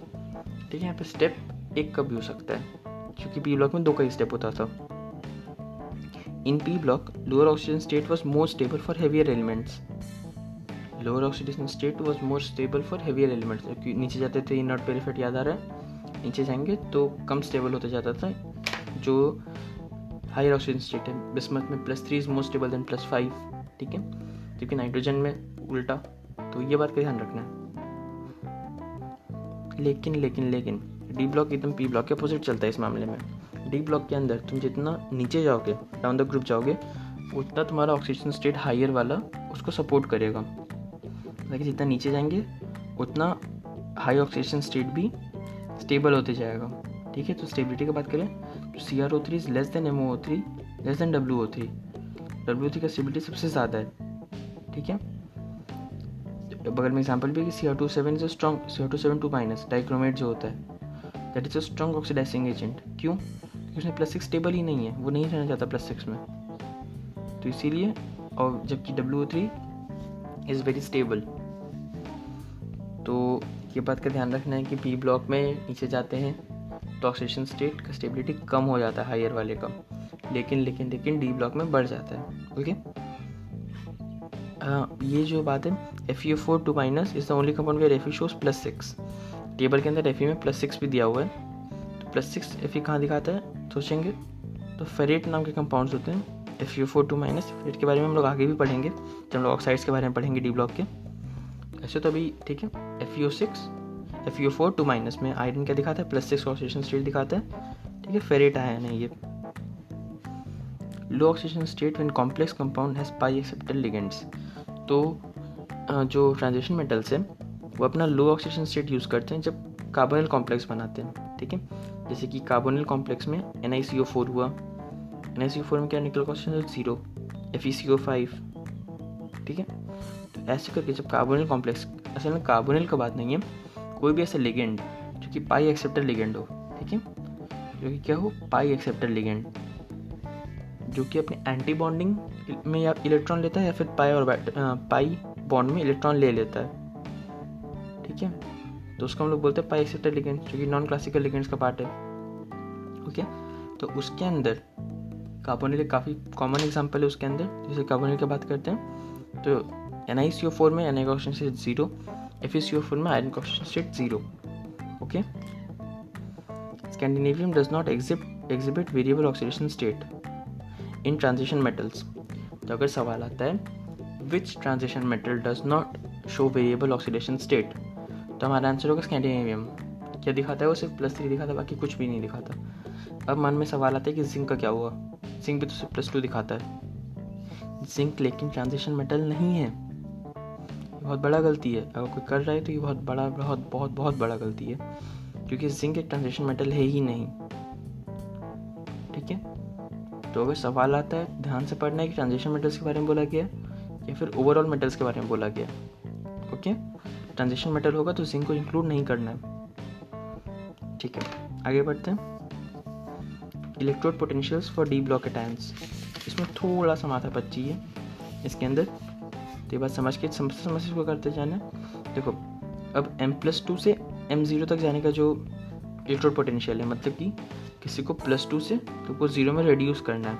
ठीक है। यहाँ पे स्टेप एक का भी हो सकता है क्योंकि पी ब्लॉक में 2 का ही स्टेप होता था। In P block lower oxygen state was more stable for heavier elements. Lower oxidation state was more stable for heavier elements, क्योंकि नीचे जाते थे इनर्ट पेरिफेट, याद आ रहा है, नीचे जाएंगे तो कम स्टेबल होते जाता था। जो हायर ऑक्सीजन स्टेट है, बिस्मथ में +3 इज मोर स्टेबल देन +5, ठीक है, क्योंकि नाइट्रोजन में उल्टा, तो ये बात का ध्यान रखना है। लेकिन लेकिन लेकिन डी ब्लॉक एकदम पी ब्लॉक के अपोजिट चलता है इस मामले में। डी ब्लॉक के अंदर तुम जितना नीचे जाओगे, डाउन द ग्रुप जाओगे, उतना तुम्हारा ऑक्सीजन स्टेट हायर वाला उसको सपोर्ट करेगा। लेकिन जितना नीचे जाएंगे उतना हाई ऑक्सीजन स्टेट भी स्टेबल होते जाएगा, ठीक है। तो स्टेबिलिटी की बात करें तो CrO3 is less than MoO3 less than WO3। WO3 का स्टेबिलिटी सबसे ज़्यादा है, ठीक है। बगल में एग्जांपल भी है कि Cr2 7 is strong, Cr2 7 2- dichromate जो होता है that is a strong oxidizing agent. क्यों? क्योंकि उसमें +6 स्टेबल ही नहीं है, वो नहीं रहना चाहता +6 में, तो इसीलिए। और जबकि WO3 इज़ वेरी स्टेबल। तो ये बात का ध्यान रखना है कि पी ब्लॉक में नीचे जाते हैं तो ऑक्सीडेशन स्टेट का स्टेबिलिटी कम हो जाता है हायर वाले का, लेकिन डी ब्लॉक में बढ़ जाता है, ओके। ये जो बात है FeO4 2- is the only compound where Fe shows +6। Table के अंदर Fe में +6 भी दिया हुआ है, तो +6 Fe कहाँ दिखाता है सोचेंगे तो फेरेट नाम के कंपाउंड्स होते हैं। FeO4 2- फेरेट के बारे में हम लोग आगे भी पढ़ेंगे जब हम लोग ऑक्साइड्स के बारे में पढ़ेंगे डी ब्लॉक के। ऐसे तो अभी ठीक है, FeO4 2- में आयरन क्या दिखाता है, +6 ऑक्सीडेशन स्टेट दिखाता है, ठीक है। फेरेट आया नहीं ये। Low oxidation state when complex compound has pi acceptor ligands. तो जो ट्रांजिशन मेटल्स हैं वो अपना लो ऑक्सीडेशन स्टेट यूज़ करते हैं जब कार्बोनिल कॉम्प्लेक्स बनाते हैं, ठीक है। जैसे कि कार्बोनिल कॉम्प्लेक्स में NiCO4 हुआ, NiCO4 में क्या निकला ऑक्सीजन 0, FeCO5, ठीक है। तो ऐसे करके जब कार्बोनिल कॉम्प्लेक्स, असल में कार्बोनिल का बात नहीं है, कोई भी ऐसा लिगेंड जो कि पाई एक्सेप्टर लिगेंड हो, ठीक है, जो कि क्या हो, पाई एक्सेप्टर लिगेंड, जो कि अपने एंटी बॉन्डिंग में या इलेक्ट्रॉन लेता है या फिर पाई बॉन्ड में इलेक्ट्रॉन ले लेता है, ठीक है। तो उसको हम लोग बोलते हैं पाई एक्सेप्टर लिगेंड, जो कि नॉन क्लासिकल लिगेंड्स का पार्ट है, ओके। तो उसके अंदर कार्बोनिल काफ़ी कॉमन एग्जांपल है उसके अंदर। जैसे कार्बोनिल की बात करते हैं तो NiCO4 में Na का ऑक्सीजन स्टेट 0, FeCO4 में आयरन का oxygen state 0, okay. स्कैंडिनेवियम does not exhibit variable oxidation state in transition metals. तो अगर सवाल आता है विच transition metal does not show variable oxidation state, तो हमारा आंसर होगा स्कैंडिनेवियम। क्या दिखाता है वो, सिर्फ +3 दिखाता है, बाकी कुछ भी नहीं दिखाता। अब मन में सवाल आता है कि जिंक का क्या हुआ, जिंक भी तो सिर्फ +2 दिखाता है। जिंक लेकिन ट्रांजिशन मेटल नहीं है, बहुत बड़ा गलती है। अगर कोई कर रहा है तो ये बहुत बड़ा गलती है, क्योंकि जिंक एक ट्रांजिशन मेटल है ही नहीं, ठीक है। तो अगर सवाल आता है ध्यान से पढ़ना है कि ट्रांजिशन मेटल्स के बारे में बोला गया या फिर ओवरऑल मेटल्स के बारे में बोला गया, ओके। ट्रांजिशन मेटल होगा तो जिंक को इंक्लूड नहीं करना है, ठीक है। आगे बढ़ते हैं। Electrode potentials for D block cations, इसमें थोड़ा सा माथा पच्ची है इसके अंदर। ये बात समझ इसको करते जाना। देखो अब M+2 से M0 तक जाने का जो इलेक्ट्रोड पोटेंशियल है, मतलब कि किसी को +2 से तो को 0 में रिड्यूस करना है,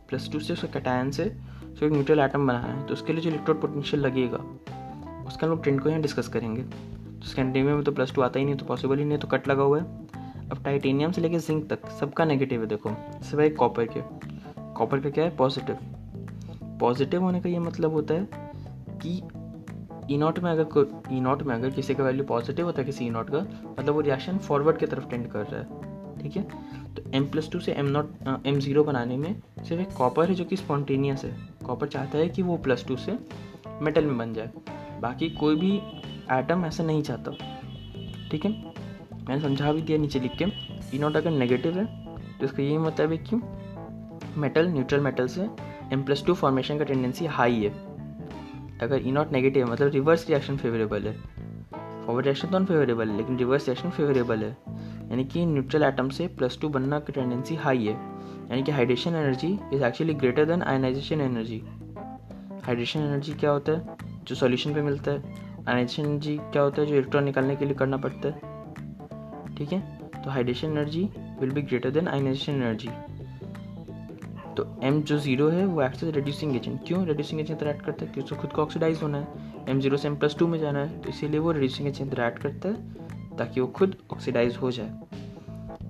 +2 से उसके कैटायन से उसको एक न्यूट्रल एटम बनाना है, तो उसके लिए जो इलेक्ट्रोड पोटेंशियल लगेगा उसका हम लोग ट्रेंड को यहाँ डिस्कस करेंगे। तो स्कैंडिनेवियम में तो +2 आता ही नहीं, तो पॉसिबल ही नहीं, तो कट लगा हुआ है। अब टाइटेनियम से लेकर जिंक तक सबका नेगेटिव है। देखो सिवाय कॉपर का क्या है, पॉजिटिव होने का ये मतलब होता है कि E0 में अगर किसी का वैल्यू पॉजिटिव होता है किसी E0 का, मतलब वो रिएक्शन फॉरवर्ड की तरफ टेंड कर रहा है, ठीक है। तो M+2 से M0 बनाने में सिर्फ एक कॉपर है जो कि स्पॉन्टेनियस है, कॉपर चाहता है कि वो +2 से मेटल में बन जाए, बाकी कोई भी एटम ऐसा नहीं चाहता, ठीक है। मैंने समझा भी दिया नीचे लिख के। E0 अगर नेगेटिव है तो इसका यही मतलब है कि न्यूट्रल मेटल से M+2 फॉर्मेशन का टेंडेंसी हाई है। अगर E0 नेगेटिव है मतलब रिवर्स रिएक्शन फेवरेबल है, फॉरवर्ड रिएक्शन तो अनफेवरेबल है लेकिन रिवर्स रिएक्शन फेवरेबल है, यानी कि न्यूट्रल एटम से +2 बनना की टेंडेंसी हाई है, यानी कि hydration energy is actually greater than ionization energy. Hydration energy क्या होता है, जो सॉल्यूशन पे मिलता है। आयनाइजेशन एनर्जी क्या होता है, जो इलेक्ट्रॉन निकालने के लिए करना पड़ता है, ठीक है। तो hydration energy will be greater than ionization energy. तो M जो 0 है वो एक्ट एज रिड्यूसिंग एजेंट। क्यों रिड्यूसिंग एजेंट इंटरैक्ट करता है, क्योंकि खुद को ऑक्सीडाइज होना है, M0 से M+2 में जाना है, तो इसीलिए वो रिड्यूसिंग एजेंट इंटरैक्ट करता है ताकि वो खुद ऑक्सीडाइज हो जाए।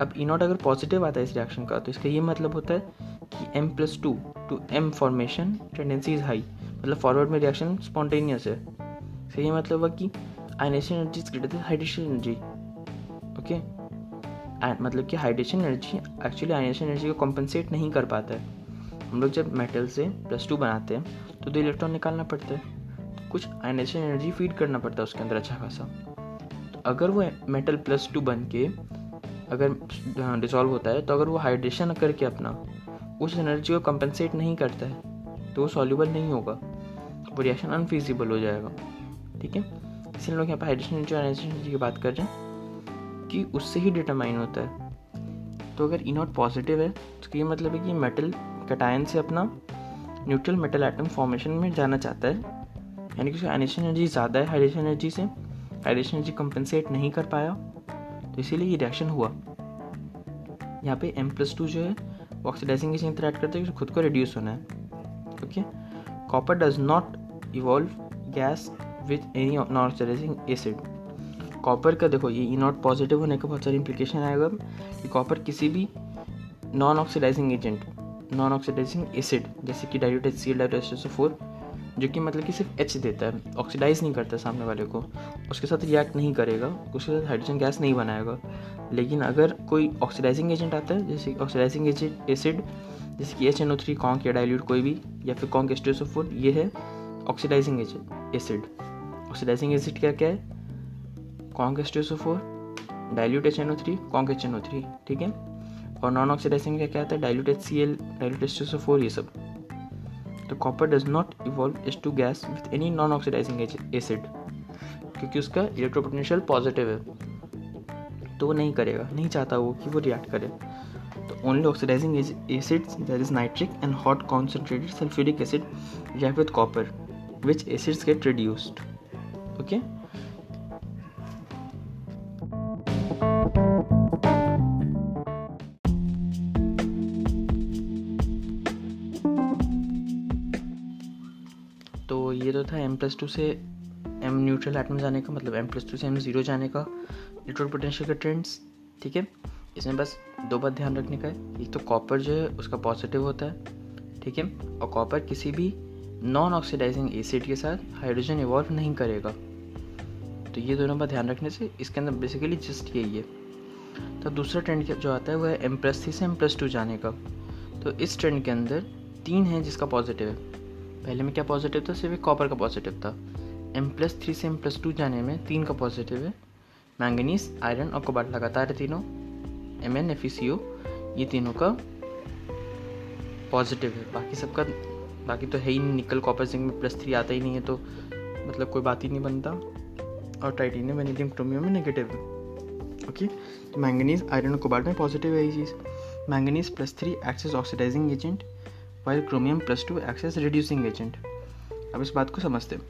अब E0 अगर पॉजिटिव आता है इस रिएक्शन का, तो इसका ये मतलब होता है कि M+2 to M formation tendency is high, मतलब फॉरवर्ड में रिएक्शन स्पॉन्टेनियस है। इसका ये मतलब हुआ कि ionization energy is greater than hydration energy, okay. मतलब कि hydration energy actually ionization energy को कॉम्पनसेट नहीं कर पाता है। हम लोग जब मेटल से +2 बनाते हैं तो 2 इलेक्ट्रॉन निकालना पड़ता है, तो कुछ आयनाइजेशन एनर्जी फीड करना पड़ता है उसके अंदर अच्छा खासा। तो अगर वो मेटल +2 बन के अगर डिसॉल्व होता है, तो अगर वो हाइड्रेशन करके अपना उस एनर्जी को कंपनसेट नहीं करता है तो वो सॉल्यूबल नहीं होगा, वो रिएक्शन अनफीजिबल हो जाएगा, ठीक है। इसलिए लोग यहाँ पर हाइड्रेशन एनर्जी और आयनाइजेशन एनर्जी की बात कर रहे हैं कि उससे ही डिटरमाइन होता है। तो अगर E0 पॉजिटिव है तो ये मतलब है कि मेटल कैटायन से अपना न्यूट्रल मेटल एटम फॉर्मेशन में जाना चाहता है, यानी कि उसकी आयनाइजेशन एनर्जी ज़्यादा है हाइड्रेशन एनर्जी से, हाइड्रेशन एनर्जी कंपनसेट नहीं कर पाया, तो इसीलिए ये रिएक्शन हुआ। यहाँ पे M+2 जो है वो ऑक्सीडाइजिंग एजेंट इंटरैक्ट करता है, खुद को रिड्यूस होना है, okay. Copper does not evolve gas with any non oxidizing acid. Copper का देखो ये E0 पॉजिटिव होने का बहुत सारी इंप्लीकेशन आएगा कि कॉपर किसी भी नॉन ऑक्सीडाइजिंग एसिड जैसे कि डाइल्यूट HCl, डाइल्यूट H2SO4, जो कि मतलब कि सिर्फ H देता है, ऑक्सीडाइज नहीं करता सामने वाले को, उसके साथ रिएक्ट नहीं करेगा, उसके साथ हाइड्रोजन गैस नहीं बनाएगा। लेकिन अगर कोई ऑक्सीडाइजिंग एजेंट आता है जैसे ऑक्सीडाइजिंग एसिड जैसे कि HNO3 कॉन्क या डाइल्यूट कोई भी, या फिर कॉन्क H2SO4, ये है ऑक्सीडाइजिंग एसिड। ऑक्सीडाइजिंग एसिड क्या क्या है, conc H2SO4, dilute HNO3, conc HNO3, ठीक है। और नॉन ऑक्सीडाइजिंग क्या क्या आता है, डाइल्यूट HCl, डाइल्यूट H2SO4, ये सब। तो copper does not evolve H2 gas with any non oxidizing acid, क्योंकि उसका इलेक्ट्रोपोटेंशियल पॉजिटिव है, तो वो नहीं करेगा, नहीं चाहता वो कि वो रिएक्ट करे। तो only oxidizing acids that is nitric and hot concentrated sulphuric acid react with copper which acids get reduced, okay. तो ये तो था M+2 से M न्यूट्रल एटम जाने का, मतलब M+2 से M0 जाने का इलेक्ट्रोड पोटेंशियल का ट्रेंड्स, ठीक है। इसमें बस 2 बात ध्यान रखने का है, एक तो कॉपर जो है उसका पॉजिटिव होता है, ठीक है, और कॉपर किसी भी नॉन ऑक्सीडाइजिंग एसिड के साथ हाइड्रोजन इवॉल्व नहीं करेगा। तो ये दोनों बात ध्यान रखने से इसके अंदर बेसिकली जस्ट यही है। तो दूसरा ट्रेंड जो आता है वो है M+3 से M+2 जाने का। तो इस ट्रेंड के अंदर 3 है जिसका पॉजिटिव है। पहले में क्या पॉजिटिव था, सिर्फ कॉपर का पॉजिटिव था। M+3 से M+2 जाने में 3 का पॉजिटिव है, मैंगनीज, आयरन और कोबाल्ट लगातार है तीनों, Mn, FeCO, ये तीनों का पॉजिटिव है। बाकी तो है ही नहीं, निकल, कॉपर, जिंक में +3 आता ही नहीं है, तो मतलब कोई बात ही नहीं बनता। और टाइटेनियम, वेनेडियम, क्रोमियम में नेगेटिव है, ओके। तो मैंगनीज, आयरन और कोबाल्ट में पॉजिटिव है ये चीज़। Manganese +3 acts as oxidizing agent while chromium +2 acts as reducing agent. अब इस बात को समझते हैं,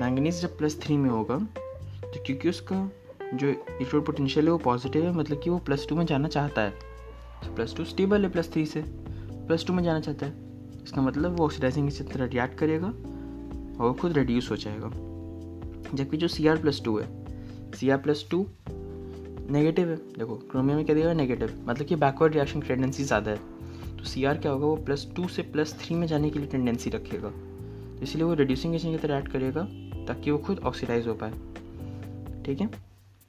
मैंगनीज जब +3 में होगा तो क्योंकि उसका जो इलेक्ट्रोड पोटेंशियल है वो पॉजिटिव है, मतलब कि वो +2 में जाना चाहता है, तो +2 स्टेबल है +3 से, +2 में जाना चाहता है, इसका मतलब वो ऑक्सीडाइजिंग की तरह रिएक्ट करेगा और वो खुद रिड्यूस हो जाएगा। जबकि जो Cr+2 है, Cr+2 नेगेटिव है, देखो क्रोमियम में क्या देगा नेगेटिव, मतलब कि बैकवर्ड रिएक्शन टेंडेंसी ज़्यादा है, तो Cr क्या होगा, वो +2 से +3 में जाने के लिए टेंडेंसी रखेगा, इसलिए वो रिड्यूसिंग एजेंट की तरह एक्ट करेगा ताकि वो खुद ऑक्सीडाइज हो पाए। ठीक है,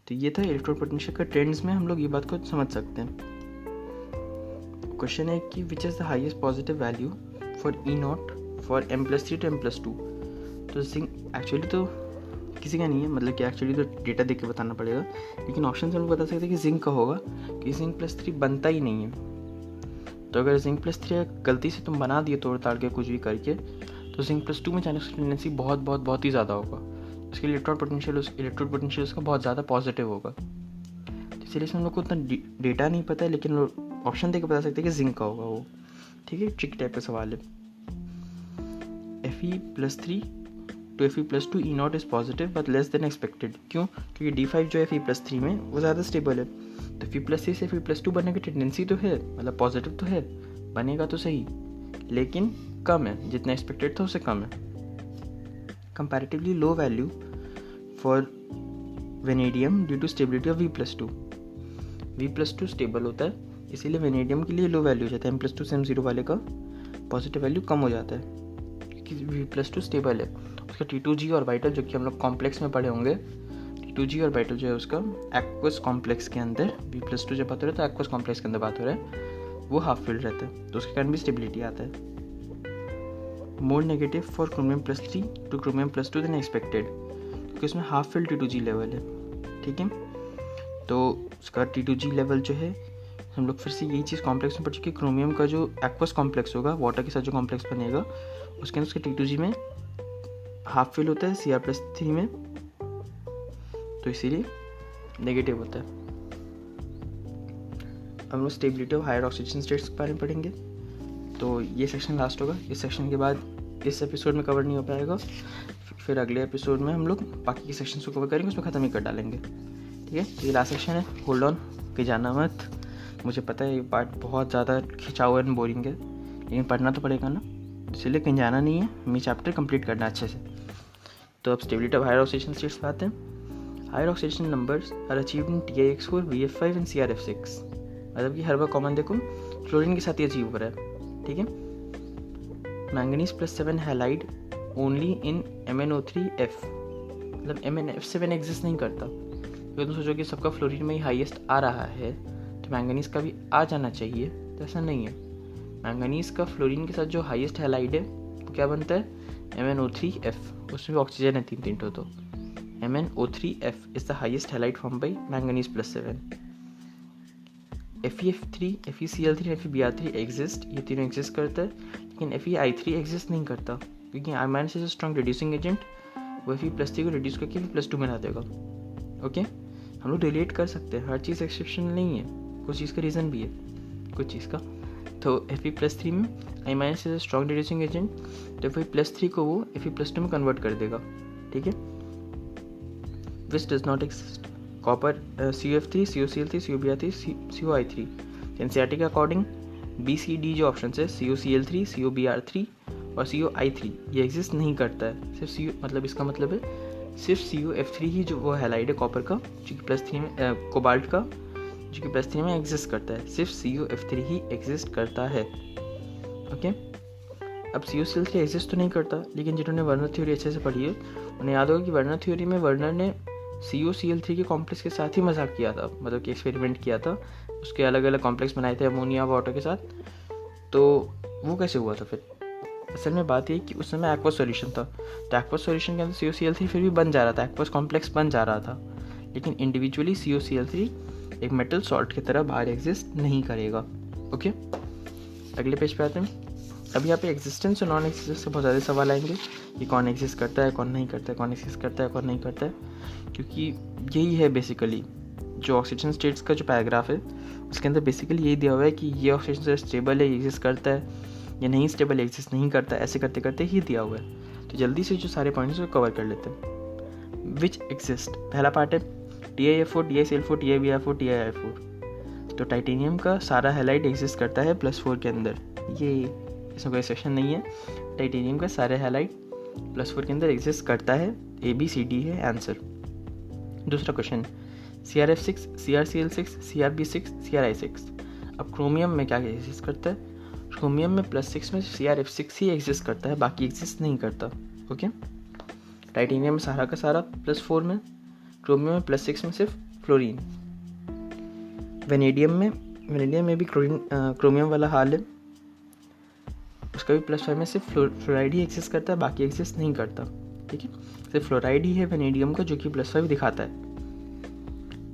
तो ये था इलेक्ट्रोड पोटेंशियल का ट्रेंड्स में हम लोग ये बात को समझ सकते हैं। क्वेश्चन है कि which is the highest positive value for E0 for M+3 to M+2। तो जिंक एक्चुअली तो किसी का नहीं है, मतलब कि एक्चुअली तो डेटा देख के बताना पड़ेगा, लेकिन ऑप्शन से हम लोग बता सकते हैं कि जिंक का होगा, कि जिंक +3 बनता ही नहीं है। तो अगर जिंक +3 गलती से तुम बना दिए तोड़ ताड़ के कुछ भी करके, तो जिंक +2 में जाने की टेंडेंसी बहुत ही ज़्यादा होगा, उसके इलेक्ट्रोड पोटेंशियल उसका बहुत ज़्यादा पॉजिटिव होगा। तो इसलिए हम लोग को उतना डेटा नहीं पता है, लेकिन ऑप्शन देख के बता सकते हैं कि जिंक का होगा वो। ठीक है, ट्रिक टाइप का सवाल है। Fe+3 to Fe+2 E0 is positive but less than expected. क्यों? क्योंकि D5 जो है Fe+3 में वो ज़्यादा स्टेबल है, तो Fe+3 से Fe+2 बनने की टेंडेंसी तो है, मतलब पॉजिटिव तो है, बनेगा तो सही, लेकिन कम है, जितना एक्सपेक्टेड था उससे कम है। Comparatively low value for vanadium due to stability of V+2। V+2 stable होता है, इसीलिए वेनेडियम के लिए लो वैल्यू हो जाता है, M+2 से M0 वाले का पॉजिटिव वैल्यू कम हो जाता है, क्योंकि V+2 स्टेबल है। उसका T2G ऑर्बिटल जो कि हम लोग कॉम्प्लेक्स में पढ़े होंगे, T2G ऑर्बिटल जो है उसका एक्वस कॉम्प्लेक्स के अंदर, V+2 जब बात हो रहा है तो एक्वस कॉम्प्लेक्स के अंदर बात हो रहा है, वो हाफ फील्ड रहता है, तो उसके कारण भी स्टेबिलिटी आता है। More negative for Chromium+3 to Chromium+2 than expected, क्योंकि उसमें हाफ फील्ड T2G लेवल है। ठीक है, तो उसका T2G लेवल जो है, हम लोग फिर से यही चीज़ कॉम्प्लेक्स में पढ़ चुके, क्रोमियम का जो एक्वस कॉम्प्लेक्स होगा, वाटर के साथ जो कॉम्प्लेक्स बनेगा, उसके अंदर उसके T2G में हाफ फिल होता है Cr+3 में, तो इसीलिए नेगेटिव होता है। हम लोग stability of higher oxygen states के बारे में पढ़ेंगे, तो ये सेक्शन लास्ट होगा। इस सेक्शन के बाद इस एपिसोड में कवर नहीं हो पाएगा, फिर अगले एपिसोड में हम लोग बाकी के सेक्शंस को कवर करेंगे, उसमें ख़त्म ही कर डालेंगे। ठीक है, ये लास्ट सेक्शन है, होल्ड ऑन, कि जाना मत। मुझे पता है ये पार्ट बहुत ज़्यादा खिंचा हुआ एंड बोरिंग है, लेकिन पढ़ना तो पड़ेगा ना, इसलिए कहीं जाना नहीं है, हमें चैप्टर कंप्लीट करना अच्छे से। तो अब stability of higher oxygen states पे आते हैं। Higher oxygen numbers are achieved in TiX4, VF5 and CrF6, मतलब कि हर बार कॉमन देखो फ्लोरीन के साथ ये अचीव हो रहा है। ठीक है, manganese +7 halide only in MnO3F, मतलब MnF7 एग्जिस्ट नहीं करता। तो तुम सोचो कि सबका फ्लोरीन में ही हाईएस्ट आ रहा है, तो मैंगनीज का भी आ जाना चाहिए, तो ऐसा नहीं है। मैंगनीज का फ्लोरीन के साथ जो हाईएस्ट हैलाइड है वो क्या बनता है, MnO3F, उसमें भी ऑक्सीजन है 3 तो MnO3F is the highest halide form by manganese +7। FeF3, FeCl3, FeBr3 exist, ये तीनों एग्जिस्ट करता है, लेकिन FeI3 एग्जिस्ट नहीं करता, क्योंकि I- is a strong reducing agent, वो Fe+3 को रिड्यूस करके Fe+2 बना देगा। ओके, हम लोग रिलेट कर सकते हैं, हर चीज़ एक्सेप्शनल नहीं है, कुछ चीज़ का रीज़न भी है कुछ चीज़ का। तो Fe+3 में I- is a strong reducing agent, तो Fe+3 को वो Fe+2 में कन्वर्ट कर देगा। ठीक है, which does not exist, copper CuF3, CuCl3, CuBr3, CuI3। NCERT के अकॉर्डिंग BCD जो ऑप्शन है, CuCl3, CuBr3 और CuI3 ये एग्जिस्ट नहीं करता है, सिर्फ CU, मतलब इसका मतलब है सिर्फ CuF3 ही जो वो हैलाइड है कॉपर का, जो कि +3 में कोबाल्ट का, जो कि +3 में एग्जिस्ट करता है, सिर्फ CuF3 ही एग्जिस्ट करता है। ओके, अब CuCl3 एग्जिस्ट तो नहीं करता, लेकिन जिन्होंने वर्नर थ्योरी अच्छे से पढ़ी है उन्हें याद होगा कि वर्नर थ्योरी में वर्नर ने CuCl3 के कॉम्प्लेक्स के साथ ही मजाक किया था, मतलब कि एक्सपेरिमेंट किया था, उसके अलग अलग कॉम्प्लेक्स बनाए थे अमोनिया वाटर के साथ। तो वो कैसे हुआ था फिर? असल में बात ये कि उस समय एक्वस सॉल्यूशन था, तो एक्वस सॉल्यूशन के अंदर CuCl3 फिर भी बन जा रहा था, एक्वस कॉम्प्लेक्स बन जा रहा था, लेकिन इंडिविजुअली CuCl3 एक मेटल सॉल्ट की तरह बाहर एग्जिस्ट नहीं करेगा। ओके, अगले पेज पे आते हैं। अब यहाँ पे एग्जिस्टेंस और नॉन एग्जिस्टेंस से बहुत ज़्यादा सवाल आएंगे कि कौन एग्जिस्ट करता है, कौन नहीं करता है, कौन एग्जिस्ट करता है, कौन नहीं करता है, क्योंकि यही है बेसिकली जो ऑक्सीजन स्टेट्स का जो पैराग्राफ है उसके अंदर बेसिकली यही दिया हुआ है कि ये ऑक्सीजन स्टेट स्टेबल है, एग्जिस्ट करता है, या नहीं स्टेबल एग्जिस्ट नहीं करता, ऐसे करते करते ही दिया हुआ है। तो जल्दी से जो सारे पॉइंट्स को कवर कर लेते हैं. विच एग्जिस्ट, पहला पार्ट है TiF4, TiCl4, TiBr4, TiI4. तो टाइटेनियम का सारा हैलाइड एग्जिस्ट करता है +4 के अंदर. ये इसमें कोई सेक्शन नहीं है. टाइटेनियम का सारे हैलाइड +4 के अंदर एग्जिस्ट करता है. ABCD है आंसर. दूसरा question, CrF6, CrCl6, CrB6, CrI6. अब क्रोमियम में क्या एग्जिस्ट करता है? क्रोमियम में +6 में CrF6 ही एग्जिस्ट करता है, बाकी एग्जिस्ट नहीं करता. ओके. टाइटेनियम में सारा का सारा +4 में, क्रोमियम में +6 में सिर्फ फ्लोरीन. वेनेडियम में भी क्रोमियम वाला हाल है, उसका भी +5 में सिर्फ फ्लोराइड ही एग्जिस्ट करता है, बाकी एग्जिस्ट नहीं करता. ठीक है, सिर्फ फ्लोराइड ही है वेनेडियम का जो कि +5 दिखाता है.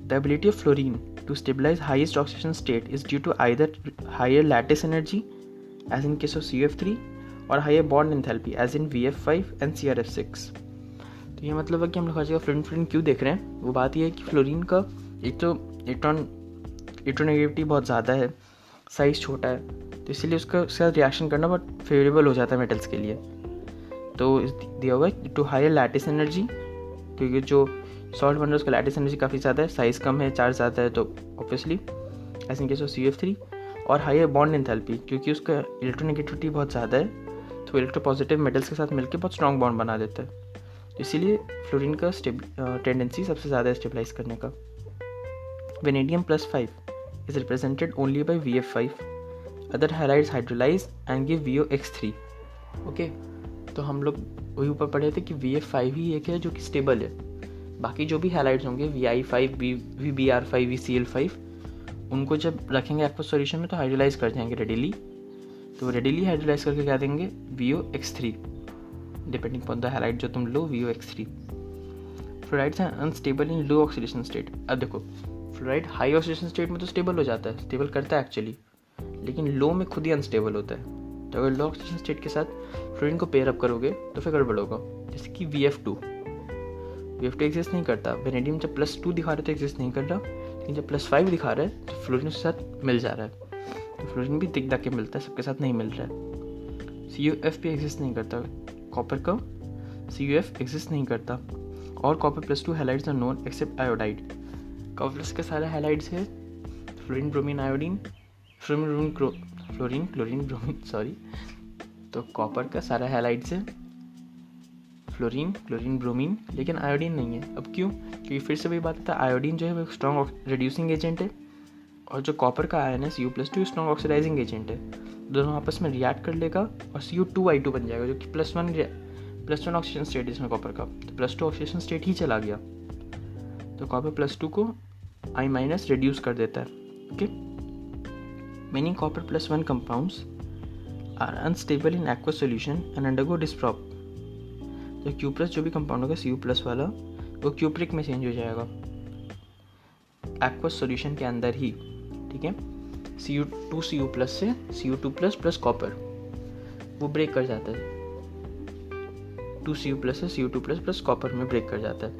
The ability of fluorine to stabilize highest oxidation state is due to either higher lattice energy as in case of CF3 और higher bond enthalpy as in VF5 and CrF6. तो ये मतलब है कि हम लोग हर जगह फ्लोरीन क्यों देख रहे हैं? वो बात ये है कि फ्लोरीन का एक तो इलेक्ट्रोनेगेटिविटी बहुत ज़्यादा है, साइज़ छोटा है, तो इसीलिए उसका साथ रिएक्शन करना बहुत फेवरेबल हो जाता है मेटल्स के लिए. तो दिया हुआ है टू हायर लैटिस एनर्जी, क्योंकि जो सॉल्ट बन रहा है उसका लैटिस एनर्जी काफ़ी ज़्यादा है, साइज़ कम है, चार्ज ज़्यादा है, तो obviously as in case of CF3. और हायर बॉन्ड एंथैल्पी, क्योंकि उसका इलेक्ट्रोनेगेटिविटी बहुत ज़्यादा है, तो इलेक्ट्रोपॉजिटिव मेटल्स के साथ मिलकर बहुत स्ट्रॉन्ग बॉन्ड बना देता है. इसीलिए फ्लोरीन का टेंडेंसी सबसे ज़्यादा है स्टेबलाइज करने का. Vanadium +5 is represented only by VF5. Other halides hydrolyze and give VOX3. Okay, तो हम लोग वही ऊपर पढ़े थे कि VF5 ही एक है जो कि स्टेबल है. बाकी जो भी हैलाइड्स होंगे VI5, VBr5, VCl5, उनको जब रखेंगे एक्वस सॉल्यूशन में तो हाइड्रोलाइज कर जाएंगे रेडिली. तो रेडिली हाइड्रोलाइज करके क्या देंगे? VOX3, depending upon the halide जो तुम लो, VOX3. फ्लोराइड्स हैं अनस्टेबल इन लो ऑक्सीडेशन स्टेट. अब देखो, फ्लोराइड हाई ऑक्सीडेशन स्टेट में तो स्टेबल हो जाता है, स्टेबल करता है एक्चुअली, लेकिन लो में खुद ही अनस्टेबल होता है. तो अगर लो ऑक्सीडेशन स्टेट के साथ फ्लोरीन को पेयर अप करोगे तो फिर गड़बड़ होगा. जैसे कि VF2 एग्जिस्ट नहीं करता. वेनेडियम जब +2 दिखा रहे तो एग्जिस्ट नहीं कर रहा, लेकिन जब +5 दिखा रहा है तो फ्लोरीन उसके साथ मिल जा रहा है. तो फ्लोरीन भी दिख के मिलता है, सबके साथ नहीं मिल रहा है. CuF भी एग्जिस्ट नहीं करता. कॉपर का CuF एग्जिस्ट नहीं करता. और copper +2 halides are known except iodide. Copper plus के सारे हैलाइड्स है fluorine, bromine, iodine, fluorine, chlorine, bromine, sorry. तो कॉपर का सारा हैलाइड्स है फ्लोरीन, क्लोरीन, ब्रोमीन, लेकिन आयोडीन नहीं है. अब क्यों? क्योंकि फिर से वही बात है, आयोडीन जो है वो स्ट्रॉन्ग रिड्यूसिंग एजेंट है, और जो कॉपर का आयन है Cu+2 स्ट्रॉन्ग ऑक्सीडाइजिंग एजेंट है. दोनों आपस में रिएक्ट कर लेगा और Cu2I2 बन जाएगा, जो कि +1 ऑक्सीजन स्टेट इसमें कॉपर का, तो +2 ऑक्सीजन स्टेट ही चला गया. तो कॉपर +2 को I- रिड्यूस कर देता है. Okay, many copper +1 compounds are unstable in aqueous solution and undergo disprop. तो Q+ जो भी कंपाउंड होगा Cu+ वाला, वो क्यूप्रिक में चेंज हो जाएगा एक्वस सॉल्यूशन के अंदर ही. ठीक है, Cu+ से Cu2+ कॉपर वो ब्रेक कर जाता है. 2Cu+ से Cu2+ कॉपर में ब्रेक कर जाता है.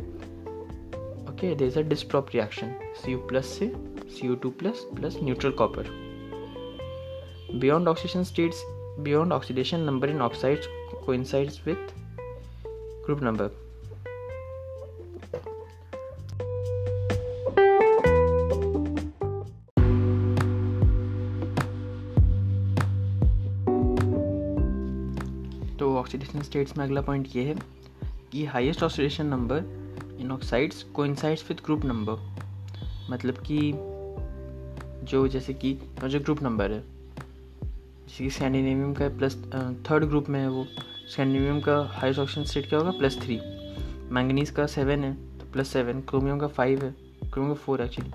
Okay, there is a disprop reaction Cu+ से Cu2+ neutral copper. Beyond oxidation number in oxides coincides with group number. तो ऑक्सीडेशन स्टेट्स में अगला पॉइंट ये है कि highest oxidation number in oxides coincides with group number. मतलब कि जैसे कि जो ग्रुप नंबर है, जैसे कि स्कैंडिनेवियम का +3 ग्रुप में है, वो स्कैंडिनेवियम का हाईएस्ट ऑक्सीडेशन स्टेट क्या होगा? +3. मैंगनीज का 7 है तो +7. क्रोमियम का 5 है, क्रोमियम का 4 एक्चुअली,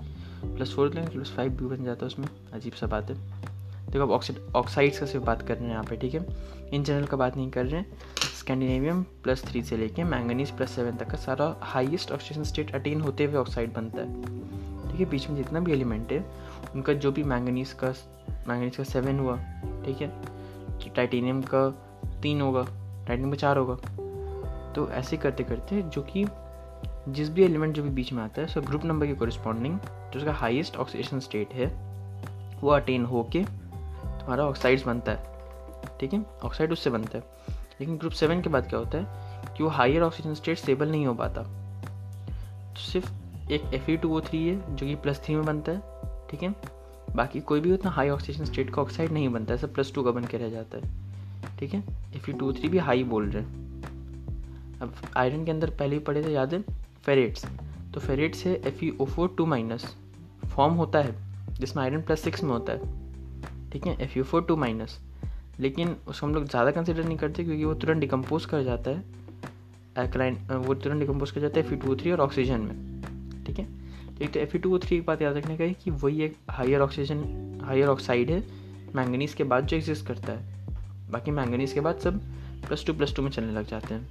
+4 लेंगे +5 भी बन जाता है उसमें. अजीब सा बात है. देखो, अब ऑक्साइड्स का सिर्फ बात कर रहे हैं यहाँ पे. ठीक है, इन जनरल का बात नहीं कर रहे हैं. स्कैंडिनेवियम +3 से लेके मैंगनीज +7 तक का सारा हाईएस्ट ऑक्सीडेशन स्टेट अटेन होते हुए ऑक्साइड बनता है. ठीक है, बीच में जितना भी एलिमेंट है उनका जो भी मैंगनीज का 7 हुआ, ठीक है, टाइटेनियम का 3 होगा, टाइटेनियम का 4 होगा. तो ऐसे करते करते जो कि जिस भी एलिमेंट जो भी बीच में आता है, उसका ग्रुप नंबर के कोरिस्पॉन्डिंग जो उसका हाईएस्ट ऑक्सीडेशन स्टेट है वो अटेन होके तुम्हारा ऑक्साइड्स बनता है. ठीक है, ऑक्साइड उससे बनता है. लेकिन ग्रुप 7 के बाद क्या होता है कि वो हायर ऑक्सीजन स्टेट स्टेबल नहीं हो पाता। तो सिर्फ एक Fe2O3 है जो कि +3 में बनता है, ठीक है। बाकी कोई भी उतना हाई ऑक्सीजन स्टेट का ऑक्साइड नहीं बनता है, सब +2 का बन के रह जाता है, ठीक है। Fe2O3 भी हाई बोल रहे हैं। अब आयरन के अंदर पहले ही पढ़े थे, याद है, फेरेट्स। तो फेरेट से FeO4 फॉर्म होता है जिसमें आयरन +6 में होता है, ठीक है, FeO4 लेकिन उसको हम लोग ज़्यादा कंसिडर नहीं करते क्योंकि वो तुरंत डिकम्पोज कर जाता है एल्कलाइन, वो तुरंत डिकम्पोज कर जाता है Fe2O3 और ऑक्सीजन में, ठीक है। एक तो Fe2O3 की बात याद रखने का है कि वही एक हायर ऑक्साइड है मैंगनीज़ के बाद जो एग्जिस्ट करता है। बाकी मैंगनीज़ के बाद सब +2 में चलने लग जाते हैं।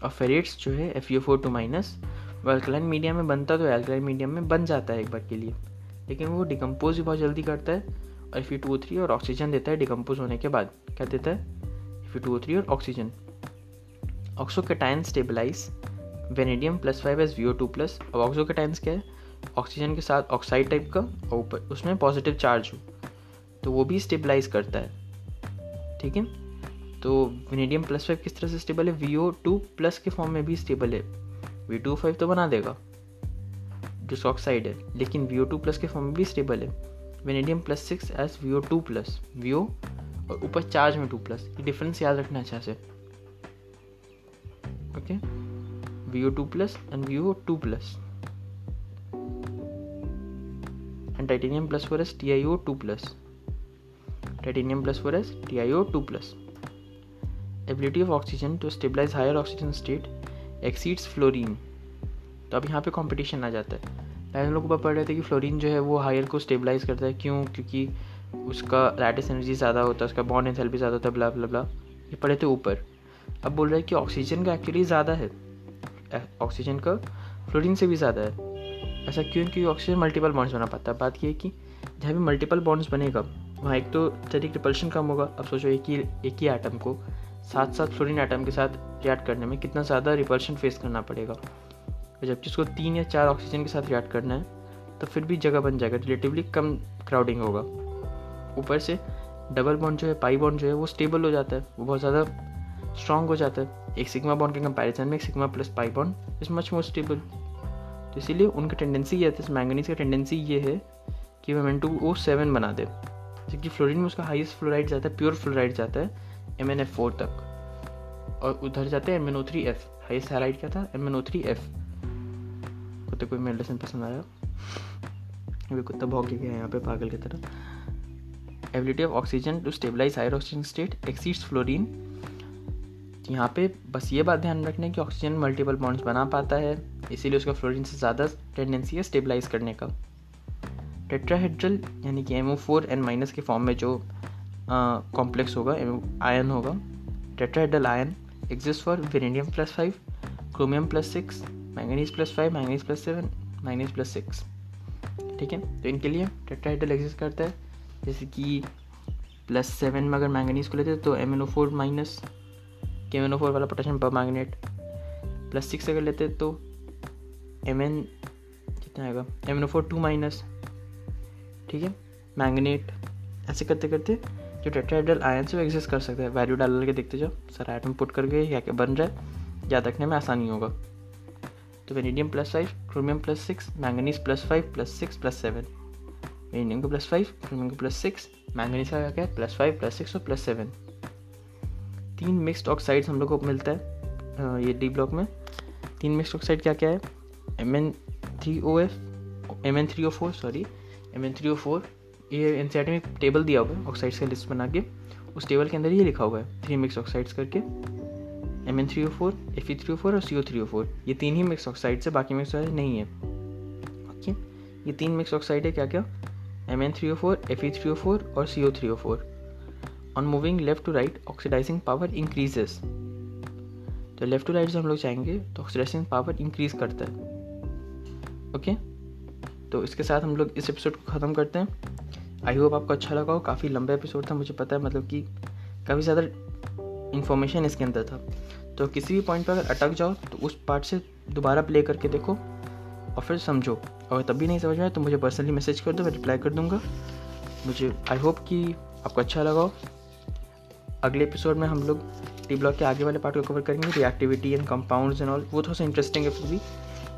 और फेरेट्स जो है FeO4 वो अल्कलाइन मीडियम में बनता तो अल्कलाइन मीडियम में बन जाता है एक बार के लिए, लेकिन वो डिकम्पोज भी बहुत जल्दी करता है और Fe2O3 और ऑक्सीजन देता है डिकम्पोज होने के बाद। क्या देता है? Fe2O3 और ऑक्सीजन। Oxocation stabilize vanadium +5 as VO2+। अब ऑक्सोकेटायंस क्या है? ऑक्सीजन के साथ ऑक्साइड टाइप का और ऊपर उसमें पॉजिटिव चार्ज हो, तो वो भी स्टेबलाइज करता है, ठीक है। तो वेनेडियम +5 किस तरह से स्टेबल है? VO2+ के फॉर्म में भी स्टेबल है। V2O5 तो बना देगा जो ऑक्साइड है, लेकिन VO2+ के फॉर्म में भी स्टेबल है। वेनेडियम +6 एज VO2+, VO और ऊपर चार्ज में 2+। ये डिफरेंस याद रखना अच्छा से, okay. VO2+ and VO2+। And titanium +4 as TiO2+। Titanium +4 as TiO2+। Ability of oxygen to stabilize higher oxygen state exceeds fluorine. तो अब यहाँ पे कंपटीशन आ जाता है। पहले हम लोग ऊपर पढ़ रहे थे कि फ्लोरीन जो है वो हायर को स्टेबलाइज करता है, क्यों? क्योंकि उसका लैटिस एनर्जी ज़्यादा होता है, उसका बॉन्ड एंथैल्पी ज़्यादा होता है, ब्ला ब्ला ब्ला। ये पढ़े थे ऊपर। अब बोल रहे हैं कि ऑक्सीजन का एक्चुअली ज़्यादा है, ऑक्सीजन का फ्लोरीन से भी ज़्यादा है। ऐसा क्यों? क्योंकि ऑक्सीजन मल्टीपल बॉन्ड्स बना पाता है। बात ये है कि जहाँ भी मल्टीपल बॉन्ड्स बनेगा वहाँ एक तो स्टैटिक रिपल्शन कम होगा। अब सोचो एक ही एटम को साथ फ्लोरीन एटम के साथ रिएक्ट करने में कितना ज़्यादा रिपल्शन फेस करना पड़ेगा, और जबकि उसको 3 या 4 ऑक्सीजन के साथ रिएक्ट करना है तो फिर भी जगह बन जाएगा, रिलेटिवली कम क्राउडिंग होगा। ऊपर से डबल बॉन्ड जो है, पाई बॉन्ड जो है वो स्टेबल हो जाता है, वो बहुत ज़्यादा स्ट्रॉन्ग हो जाता है। एक सिग्मा बॉन्ड के कंपैरिजन में एक sigma + pi bond is much more stable. तो इसीलिए उनका टेंडेंसी ये है, मैंगनीज का टेंडेंसी ये है कि वह Mn2O7 बना दे, जबकि फ्लोरीन में उसका हाईएस्ट फ्लोराइड जाता है, प्योर फ्लोराइड जाता है MnF4 तक, और उधर जाते हैं MnO3F। हाईएस्ट हैलाइड क्या था? MnO3F। कुत्ते कोई मेडिसिन पसंद आया? अभी कुत्ता भौंक के गया यहाँ पे पागल की तरह। Ability of oxygen to stabilize higher oxygen state exceeds fluorine. यहाँ पे बस ये बात ध्यान रखना है कि ऑक्सीजन मल्टीपल बॉन्ड्स बना पाता है, इसीलिए उसका फ्लोरीन से ज़्यादा टेंडेंसी है स्टेबलाइज करने का। टेट्राहेड्रल यानी कि MO4N- के फॉर्म में जो कॉम्प्लेक्स होगा, आयन होगा, tetrahedral ion exist for vanadium +5, chromium +6, manganese +5, manganese +7, manganese +6, ठीक है। तो इनके लिए टेट्राहेड्रल एग्जिस्ट करता है, जैसे कि +7 में अगर मैंगनीज को लेते तो MnO4- KMnO4 वाला पोटेशियम परमैंगनेट, +6 अगर लेते तो Mn कितना आएगा? MnO4 ठीक है, मैंगनेट। ऐसे करते करते जो टेट्राहेड्रल आयन से वो एग्जिस्ट कर सकता है। वैल्यू डाल के देखते जाओ, सारा एटम पुट करके क्या क्या बन रहा है, याद रखने में आसानी होगा। तो वेनेडियम +5, क्रोमियम +6, मैंगनीज +5, +6, +7। वेनेडियम को +5, क्रोमियम को +6, मैंगनीज का क्या है? +5, +6 और +7। 3 मिक्स्ड ऑक्साइड्स हम लोग को मिलता है ये डी ब्लॉक में। 3 मिक्स्ड ऑक्साइड क्या क्या है? MN3O4। ये एनसीईआरटी में टेबल दिया हुआ है ऑक्साइड्स का लिस्ट बना के, उस टेबल के अंदर ये लिखा हुआ है 3 मिक्स ऑक्साइड्स करके, MN3O4, Fe3O4 और CO3O4। ये 3 ही मिक्स ऑक्साइड्स है, बाकी मिक्स ऑक्साइड नहीं है, ओके। ये 3 मिक्स ऑक्साइड है क्या क्या? MN3O4, Fe3O4 और CO3O4। On moving left to right oxidizing power increases. तो लेफ्ट टू राइट से हम लोग चाहेंगे तो ऑक्सीडाइजिंग पावर इंक्रीज करता है, ओके। तो इसके साथ हम लोग इस एपिसोड को ख़त्म करते हैं। आई होप आपको अच्छा लगा हो। काफ़ी लंबा एपिसोड था, मुझे पता है, मतलब कि काफ़ी ज़्यादा इन्फॉर्मेशन इसके अंदर था। तो किसी भी पॉइंट पर अगर अटक जाओ तो उस पार्ट से दोबारा प्ले करके देखो और फिर समझो। अगर तब भी नहीं समझ में आए तो मुझे पर्सनली मैसेज कर दो, मैं रिप्लाई कर दूँगा। मुझे आई होप कि आपको अच्छा लगा हो। अगले एपिसोड में हम लोग डी ब्लॉक के आगे वाले पार्ट को कवर करेंगे, reactivity and compounds and all. वो थोड़ा सा इंटरेस्टिंग है, फिर भी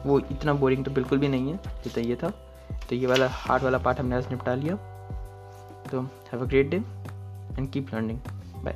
वो इतना बोरिंग तो बिल्कुल भी नहीं है जितना ये था। तो ये वाला हार्ड वाला पार्ट हमने आज निपटा लिया। तो have a great day and keep learning. Bye.